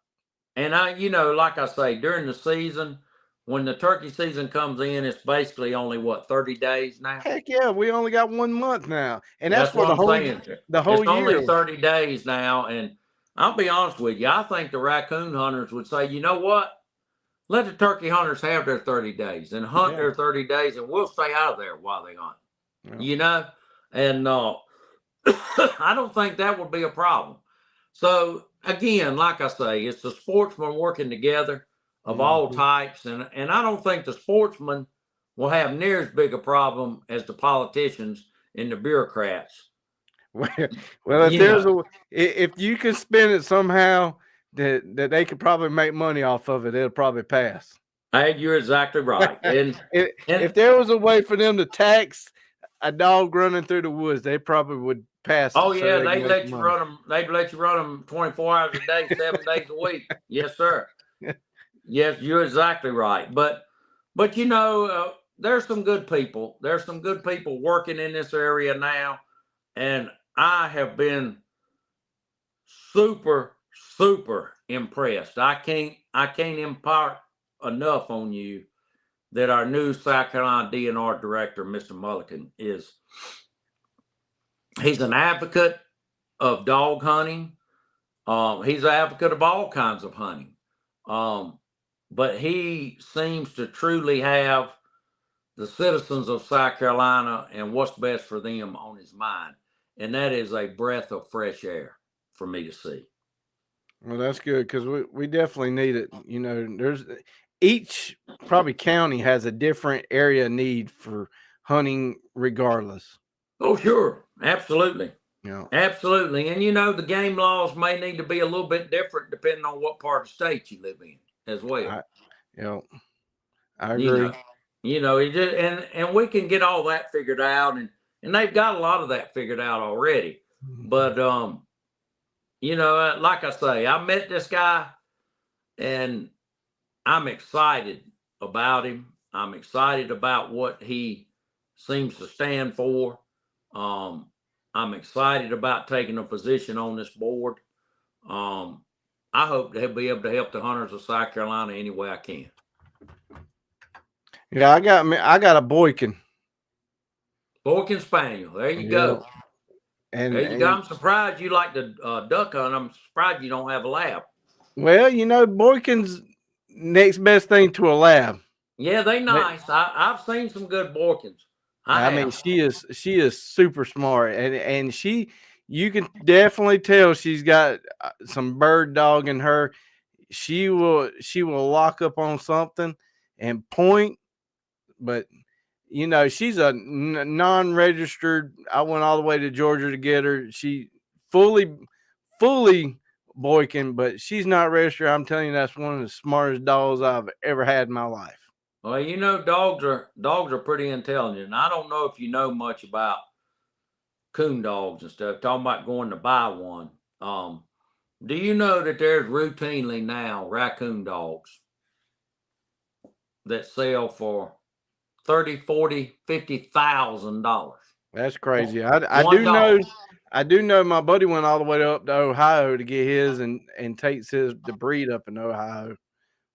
And like I say, during the season, when the turkey season comes in, it's basically only what, 30 days now? Heck yeah, we only got 1 month now, and that's That's for what I'm saying. the It's whole only year. 30 days now. And I'll be honest with you, I think the raccoon hunters would say, you know what? Let the turkey hunters have their 30 days and hunt their 30 days, and we'll stay out of there while they hunt. You know? And I don't think that would be a problem. So again, like I say, it's the sportsmen working together of all types, and I don't think the sportsmen will have near as big a problem as the politicians and the bureaucrats. Well, if you could spin it somehow that they could probably make money off of it, it'll probably pass. Hey, you're exactly right. And if there was a way for them to tax a dog running through the woods, they probably would pass. Oh yeah, they'd let you run them. They'd let you run them 24 hours a day, 7 days a week. Yes, sir. Yes, you're exactly right. But you know, there's some good people. There's some good people working in this area now, and I have been super impressed. I can't impart enough on you that our new South Carolina DNR director, Mr. Mulligan, he's an advocate of dog hunting. He's an advocate of all kinds of hunting. But he seems to truly have the citizens of South Carolina and what's best for them on his mind. And that is a breath of fresh air for me to see. Well, that's good, because we definitely need it. You know, there's each probably county has a different area need for hunting regardless. Oh, sure. Absolutely. Yeah. Absolutely. And you know, the game laws may need to be a little bit different depending on what part of the state you live in as well. I agree. You know, it just, and we can get all that figured out, and they've got a lot of that figured out already. But you know, like I say, I met this guy and I'm excited about him. I'm excited about what he seems to stand for. I'm excited about taking a position on this board. I hope to be able to help the hunters of South Carolina any way I can. Yeah, I got a Boykin. Boykin Spaniel. There you go. And there you go. I'm surprised you like to duck hunt. I'm surprised you don't have a lab. Well, you know, Boykin's next best thing to a lab. Yeah, they nice. I've seen some good Boykins. I mean, she is super smart, and you can definitely tell she's got some bird dog in her. She will lock up on something and point, but you know, she's a non-registered. I went all the way to Georgia to get her. She fully Boykin, but she's not registered. I'm telling you, that's one of the smartest dogs I've ever had in my life. Well, you know, dogs are pretty intelligent. I don't know if you know much about coon dogs and stuff. Talking about going to buy one. Do you know that there's routinely now raccoon dogs that sell for $30,000, $40,000, $50,000? That's crazy. I do know my buddy went all the way up to Ohio to get his and takes the breed up in Ohio.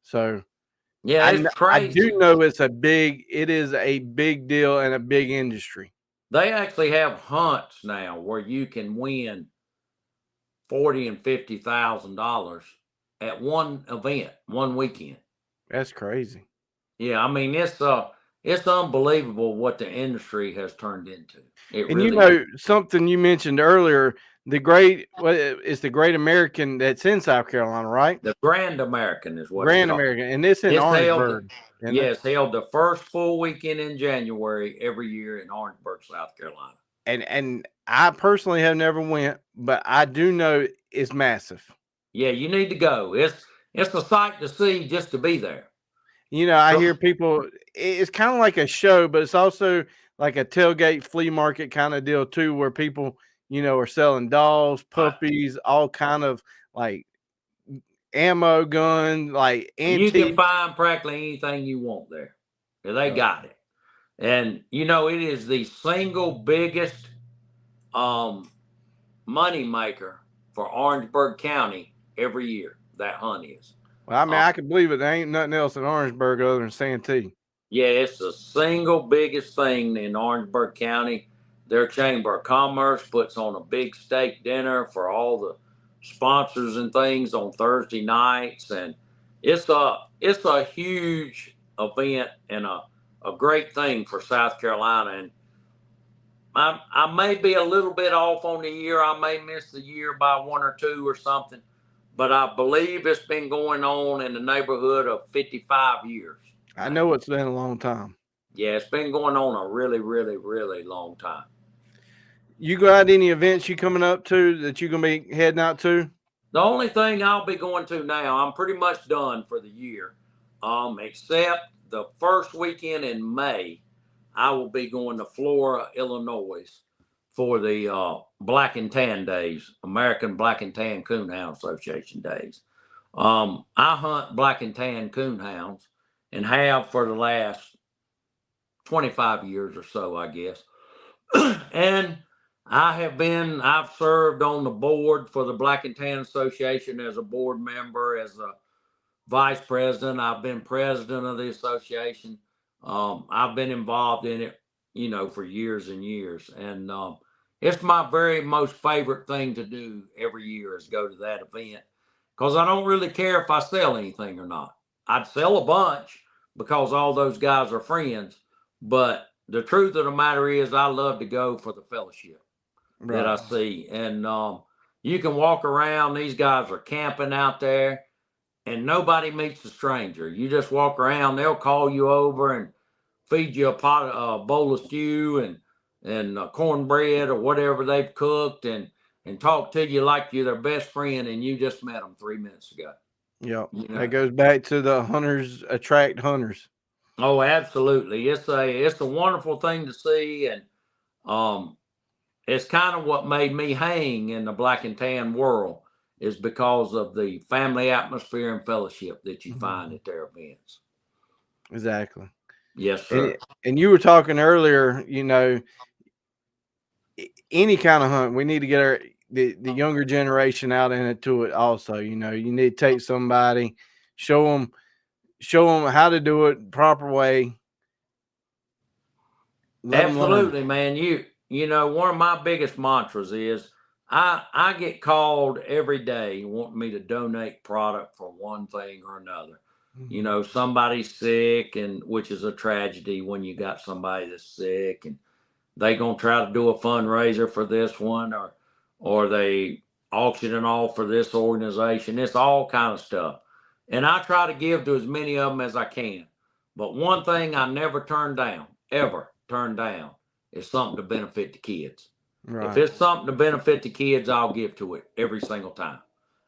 So yeah, it's crazy. I do know it is a big deal and a big industry. They actually have hunts now where you can win $40,000 and $50,000 at one event, one weekend. That's crazy. Yeah, I mean, it's unbelievable what the industry has turned into. And really, you know, something you mentioned earlier, it's the Great American that's in South Carolina, right? The Grand American is what Grand American, and it's in Orangeburg. Yes, held the first full weekend in January every year in Orangeburg, South Carolina. And I personally have never went, but I do know it's massive. Yeah, you need to go. It's a sight to see just to be there. You know, I hear people, it's kind of like a show, but it's also like a tailgate flea market kind of deal too, where people, you know, are selling dolls, puppies, all kind of like ammo, gun, like antique. You can find practically anything you want there. They got it. And, you know, it is the single biggest money maker for Orangeburg County every year. That hunt is. Well, I mean, I can believe it. There ain't nothing else in Orangeburg other than Santee. Yeah, it's the single biggest thing in Orangeburg County. Their Chamber of Commerce puts on a big steak dinner for all the sponsors and things on Thursday nights, and it's a huge event and a great thing for South Carolina. And I may be a little bit off on the year. I may miss the year by 1 or 2 or something, but I believe it's been going on in the neighborhood of 55 years. I know it's been a long time. Yeah, it's been going on a really, really, really long time. You got any events you coming up to that you're gonna be heading out to? The only thing I'll be going to now, I'm pretty much done for the year, except the first weekend in May, I will be going to Flora, Illinois for the Black and Tan Days, American Black and Tan Coonhound Association Days. I hunt black and tan coonhounds and have for the last 25 years or so, I guess. And I've served on the board for the Black and Tan Association as a board member, as a vice president. I've been president of the association. I've been involved in it, for years and years. And it's my very most favorite thing to do every year is go to that event, because I don't really care if I sell anything or not. I'd sell a bunch because all those guys are friends. But the truth of the matter is I love to go for the fellowship that I see. And you can walk around. These guys are camping out there and nobody meets a stranger. You just walk around. They'll call you over and feed you a bowl of stew and cornbread or whatever they've cooked and talk to you like you're their best friend and you just met them 3 minutes ago. Yeah, that goes back to the hunters attract hunters. Oh, absolutely. It's a wonderful thing to see. And it's kind of what made me hang in the black and tan world is because of the family atmosphere and fellowship that you find at their events. Exactly. Yes, sir. And you were talking earlier, any kind of hunt, we need to get the younger generation out into it also. You need to take somebody, show them how to do it proper way. Absolutely, man. One of my biggest mantras is I get called every day wanting me to donate product for one thing or another. Somebody's sick, and which is a tragedy when you got somebody that's sick and they gonna try to do a fundraiser for this one or they auctioning off for this organization. It's all kind of stuff. And I try to give to as many of them as I can. But one thing I never turn down, ever turn down, is something to benefit the kids. Right. If it's something to benefit the kids, I'll give to it every single time.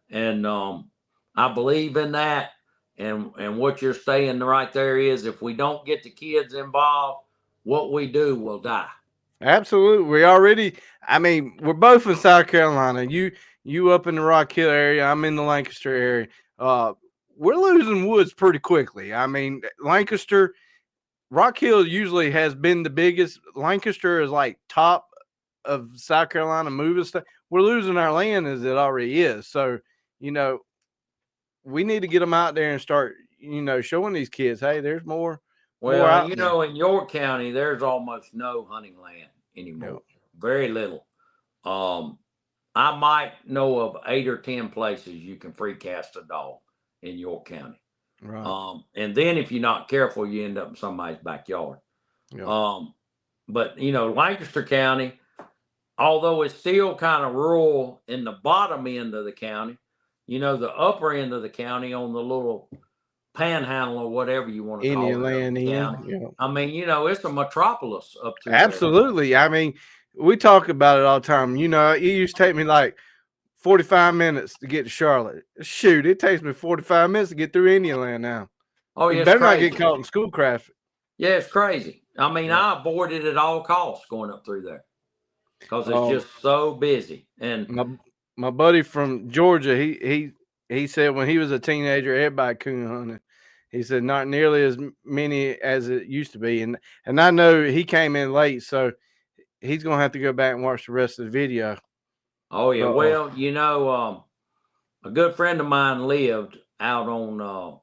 And I believe in that. And what you're saying right there is if we don't get the kids involved, what we do will die. Absolutely. We're both in South Carolina. You up in the Rock Hill area. I'm in the Lancaster area. We're losing woods pretty quickly. Lancaster, Rock Hill usually has been the biggest. Lancaster is like top of South Carolina moving stuff. We're losing our land as it already is. So, we need to get them out there and start, showing these kids, hey, there's more. Well, in York County, there's almost no hunting land anymore. Yep. Very little. I might know of 8 or 10 places you can free cast a dog in York County. Right. And then if you're not careful, you end up in somebody's backyard. Yep. But Lancaster County, although it's still kind of rural in the bottom end of the county, the upper end of the county on the little panhandle or whatever you want to call it. Land, yeah. It's a metropolis up to absolutely there. We talk about it all the time. It used to take me like 45 minutes to get to Charlotte. Shoot, it takes me 45 minutes to get through Indian land now. Oh, yeah. You better not get caught in schoolcraft. Yeah, it's crazy. I avoided at all costs going up through there because it's just so busy. And my buddy from Georgia, he said when he was a teenager, everybody coon hunted. He said not nearly as many as it used to be. And I know he came in late, so he's going to have to go back and watch the rest of the video. Oh, yeah. Well, a good friend of mine lived out on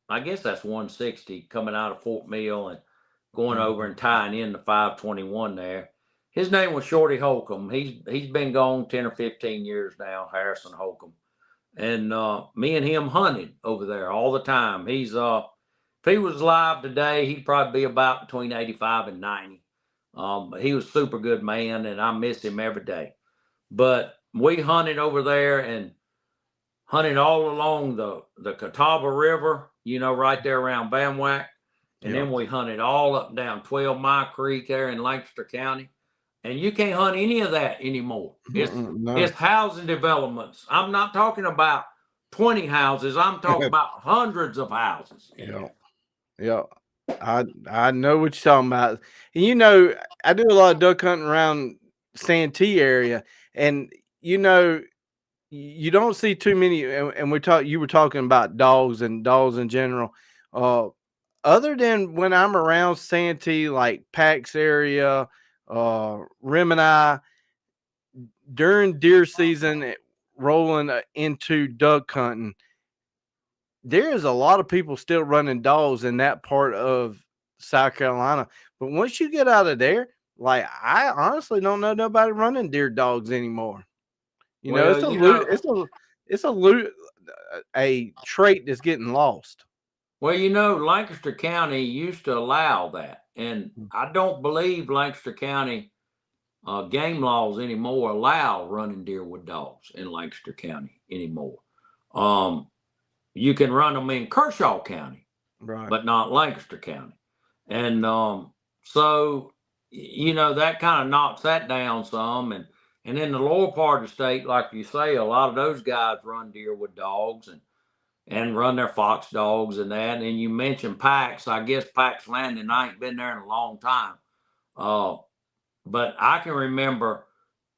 I guess that's 160 coming out of Fort Mill and going over and tying in the 521 there. His name was Shorty Holcomb. He's been gone 10 or 15 years now, Harrison Holcomb. And me and him hunted over there all the time. He's if he was alive today, he'd probably be about between 85 and 90. He was a super good man, and I miss him every day. But we hunted over there and hunted all along the Catawba River, right there around Van Wyck. And then we hunted all up and down 12 Mile Creek there in Lancaster County. And you can't hunt any of that anymore. It's housing developments. I'm not talking about 20 houses. I'm talking about hundreds of houses. Yeah. I know what you're talking about. And I do a lot of duck hunting around Santee area, and you don't see too many. And you were talking about dogs and dogs in general. Other than when I'm around Santee, like Pax area, Remini, during deer season, rolling into duck hunting, there is a lot of people still running dogs in that part of South Carolina. But once you get out of there, like, I honestly don't know nobody running deer dogs anymore. It's a trait that's getting lost. Well, Lancaster County used to allow that, and I don't believe Lancaster County game laws anymore allow running deer with dogs in Lancaster County anymore. You can run them in Kershaw County, right, but not Lancaster County. And so, that kind of knocks that down some. And in the lower part of the state, like you say, a lot of those guys run deer with dogs and run their fox dogs and that. And you mentioned Pax. I guess Pax Landing, I ain't been there in a long time. But I can remember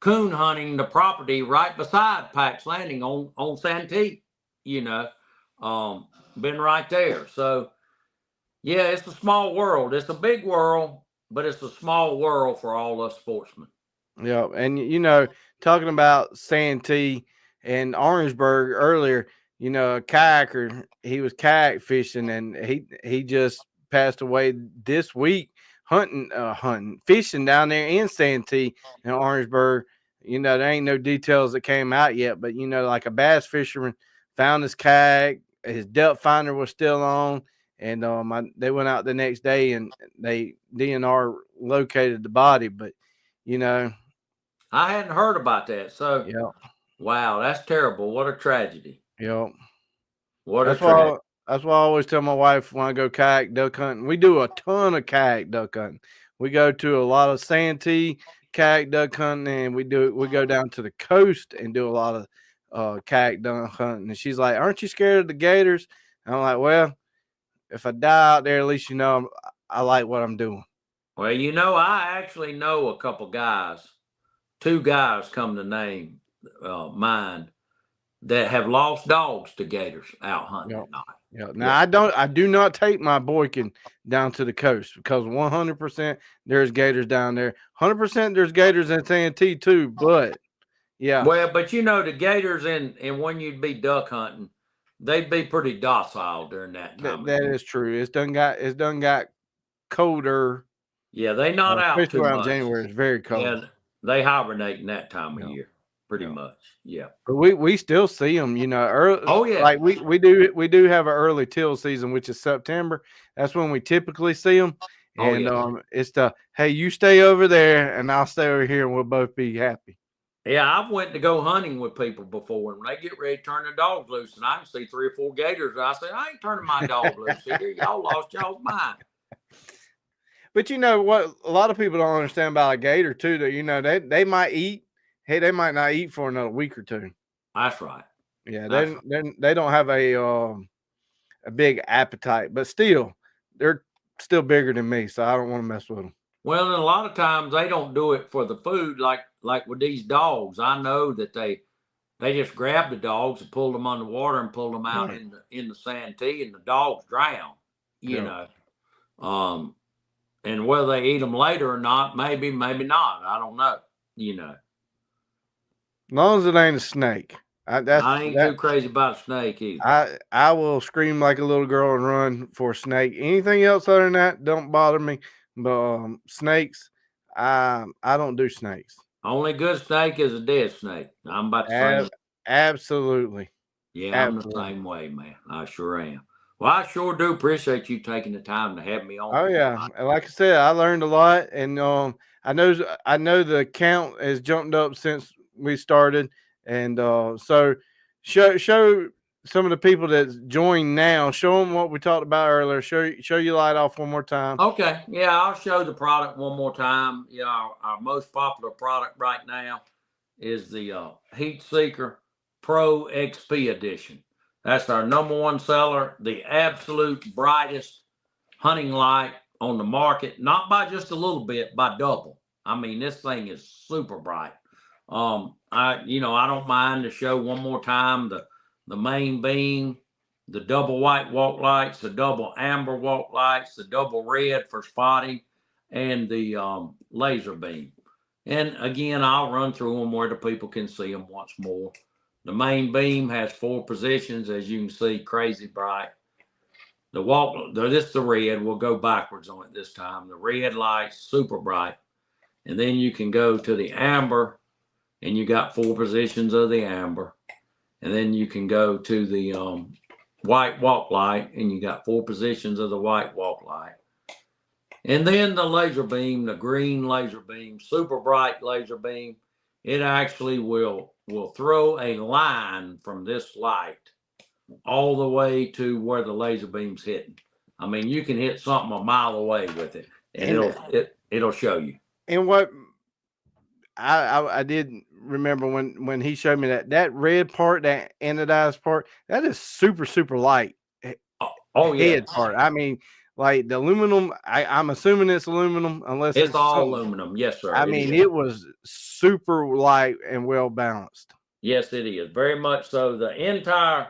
coon hunting the property right beside Pax Landing on Santee, been right there. So, yeah, it's a small world. It's a big world, but it's a small world for all us sportsmen. Yeah. And, talking about Santee and Orangeburg earlier, a kayaker, he was kayak fishing, and he just passed away this week fishing down there in Santee and Orangeburg. There ain't no details that came out yet, but like a bass fisherman found his kayak, his depth finder was still on, and they went out the next day and they DNR located the body. But I hadn't heard about that. So yeah, wow, that's terrible. What a tragedy. yeah. What a tragedy. That's why I always tell my wife when I go kayak duck hunting. We do a ton of kayak duck hunting. We go to a lot of Santee kayak duck hunting, and we go down to the coast and do a lot of kayak duck hunting. And she's like, "Aren't you scared of the gators?" And I'm like, "Well, if I die out there, at least I like what I'm doing." Well, I actually know a couple guys. 2 guys come to name mine that have lost dogs to gators out hunting at night. Yeah. Now I do not take my boykin down to the coast, because 100% there's gators down there. 100% there's gators in Santee too. But yeah. Well, but the gators and when you'd be duck hunting, they'd be pretty docile during that time. That is true. It's done got colder. Yeah, they not out especially too around much. January. It's very cold. Yeah, they hibernate in that time of year, pretty much. Yeah, but we still see them. Early. Oh yeah, like we do have an early till season, which is September. That's when we typically see them. And it's hey, you stay over there and I'll stay over here, and we'll both be happy. Yeah, I've went to go hunting with people before, and when they get ready to turn their dogs loose, and I can see 3 or 4 gators, I say, I ain't turning my dog loose here. Y'all lost y'all's mind. But what a lot of people don't understand about a gator too, that they might eat. Hey, they might not eat for another week or 2. That's right. Yeah, they don't have a big appetite, but still, they're still bigger than me, so I don't want to mess with them. Well, and a lot of times they don't do it for the food, like with these dogs. I know that they just grab the dogs and pull them underwater and pull them out in the Santee, and the dogs drown. And whether they eat them later or not, maybe not. I don't know. As long as it ain't a snake, I ain't too crazy about a snake either. I will scream like a little girl and run for a snake. Anything else other than that don't bother me. But snakes, I don't do snakes. Only good snake is a dead snake. I'm about the same. Absolutely. Yeah, I'm the Absolutely. same way, man. I sure am. Well, I sure do appreciate you taking the time to have me on. Oh yeah, and like I said, I learned a lot, and I know the count has jumped up since we started, and so show some of the people that joined now. Show them what we talked about earlier. Show you light off one more time. Okay, yeah, I'll show the product one more time. Yeah, our most popular product right now is the Heat Seeker Pro XP Edition. That's our #1 seller, the absolute brightest hunting light on the market, not by just a little bit, by double. I mean, this thing is super bright. I don't mind to show one more time the main beam, the double white walk lights, the double amber walk lights, the double red for spotting, and the laser beam. And again, I'll run through them where the people can see them once more. The main beam has 4 positions, as you can see, crazy bright. This is the red. We'll go backwards on it this time. The red light's super bright. And then you can go to the amber, and you got 4 positions of the amber. And then you can go to the white walk light, and you got 4 positions of the white walk light. And then the laser beam, the green laser beam, super bright laser beam. It actually will throw a line from this light all the way to where the laser beam's hitting. I mean, you can hit something a mile away with it, and it'll show you. And what I did remember when he showed me that red part, that anodized part, that is super light. Oh yeah, head part. I mean, like the aluminum. I'm assuming it's aluminum, unless it's all aluminum. Yes, sir. I mean, it was super light and well balanced. Yes, it is very much so. The entire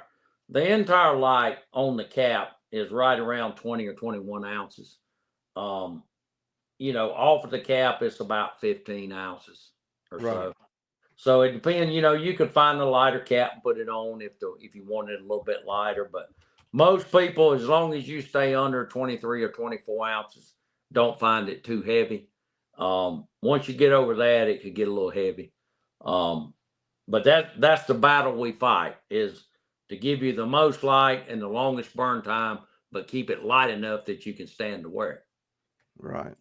light on the cap is right around 20 or 21 ounces. Off of the cap, it's about 15 ounces or so. So it depends. You could find a lighter cap and put it on if you wanted it a little bit lighter. But most people, as long as you stay under 23 or 24 ounces, don't find it too heavy. Once you get over that, it could get a little heavy. But that's the battle we fight, is to give you the most light and the longest burn time, but keep it light enough that you can stand to wear it. Right.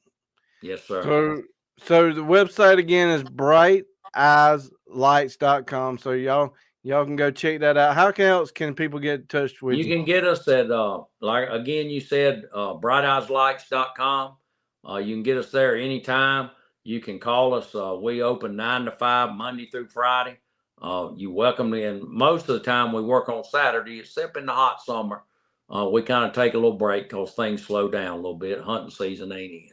Yes, sir. So the website again is brighteyeslights.com. So y'all can go check that out. How else can people get in touch with you? You can get us at like again you said, brighteyeslights.com. You can get us there anytime. You can call us. We open 9 to 5 Monday through Friday. You're welcome. And most of the time we work on Saturday, except in the hot summer. We kind of take a little break because things slow down a little bit. Hunting season ain't in,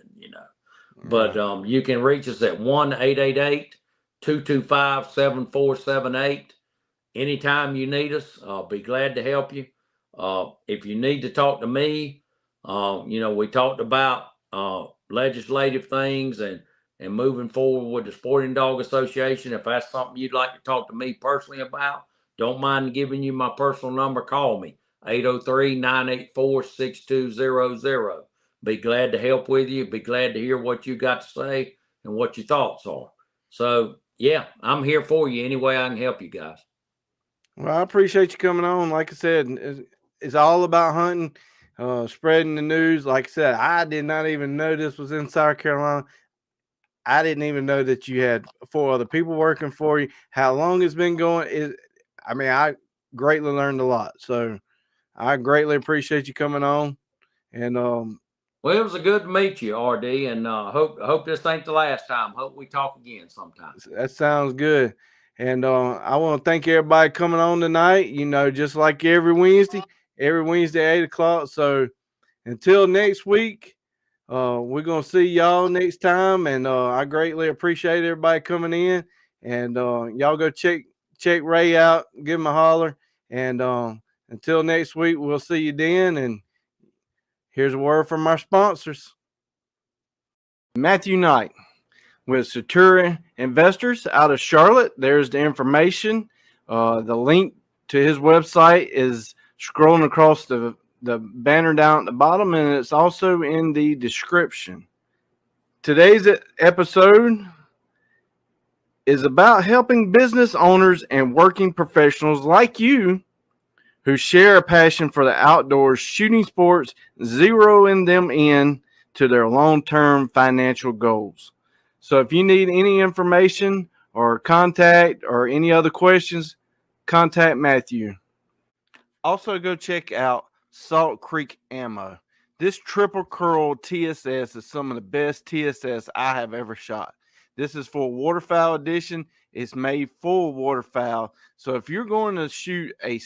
But you can reach us at 1-888-225-7478. Anytime you need us, I'll be glad to help you. If you need to talk to me, we talked about legislative things and moving forward with the Sporting Dog Association. If that's something you'd like to talk to me personally about, don't mind giving you my personal number. Call me, 803-984-6200. Be glad to help with you. Be glad to hear what you got to say and what your thoughts are. So, yeah, I'm here for you any way I can help you guys. Well, I appreciate you coming on. Like I said, it's all about hunting, spreading the news. Like I said, I did not even know this was in South Carolina. I didn't even know that you had 4 other people working for you. How long it's been going I greatly learned a lot. So I greatly appreciate you coming on. And well, it was a good to meet you, RD, and hope this ain't the last time. Hope we talk again sometime. That sounds good. And I want to thank everybody coming on tonight. Just like every Wednesday at 8:00. So until next week, we're gonna see y'all next time. And I greatly appreciate everybody coming in. And y'all go check Ray out, give him a holler. And until next week, we'll see you then. And here's a word from our sponsors. Matthew Knight with Satura Investors out of Charlotte. There's the information The link to his website is scrolling across the banner down at the bottom, and it's also in the description. Today's episode is about helping business owners and working professionals like you who share a passion for the outdoors, shooting sports, zeroing them in to their long-term financial goals. So if you need any information or contact or any other questions, contact Matthew. Also, go check out Salt Creek Ammo. This triple curl TSS is some of the best TSS I have ever shot. This is for waterfowl edition. It's made full waterfowl. So if you're going to shoot a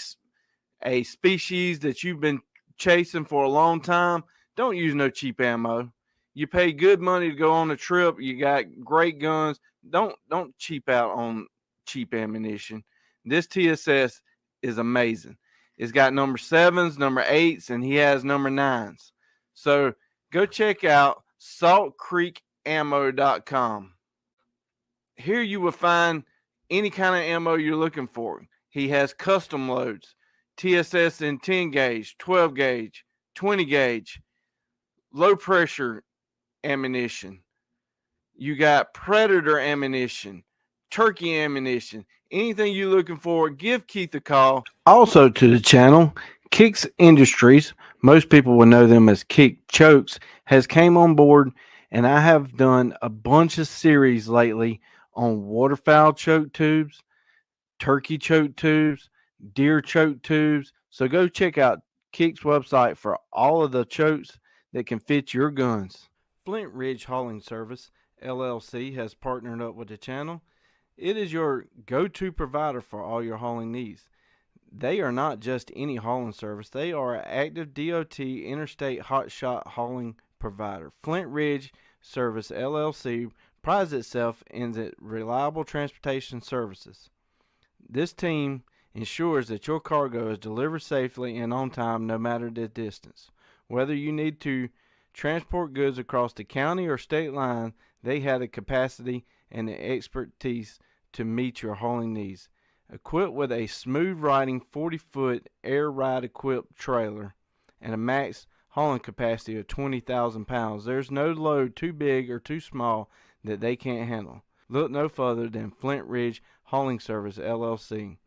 species that you've been chasing for a long time, don't use no cheap ammo. You pay good money to go on a trip. You got great guns. Don't cheap out on cheap ammunition. This TSS is amazing. It's got number 7s, number 8s, and he has number 9s. So go check out saltcreekammo.com. Here you will find any kind of ammo you're looking for. He has custom loads, TSS in 10 gauge, 12 gauge, 20 gauge, low pressure ammunition. You got predator ammunition, turkey ammunition, anything you're looking for, give Keith a call. Also to the channel, Kicks Industries, most people will know them as Kick Chokes, has came on board, and I have done a bunch of series lately on waterfowl choke tubes, turkey choke tubes, deer choke tubes. So go check out Kick's website for all of the chokes that can fit your guns. Flint Ridge Hauling Service, LLC, has partnered up with the channel. It is your go-to provider for all your hauling needs. They are not just any hauling service. They are an active DOT interstate hotshot hauling provider. Flint Ridge Service, LLC, prides itself in its reliable transportation services. This team ensures that your cargo is delivered safely and on time no matter the distance. Whether you need to transport goods across the county or state line, they have the capacity and the expertise to meet your hauling needs. Equipped with a smooth riding 40-foot air ride equipped trailer and a max hauling capacity of 20,000 pounds, there's no load too big or too small that they can't handle. Look no further than Flint Ridge Hauling Service, LLC.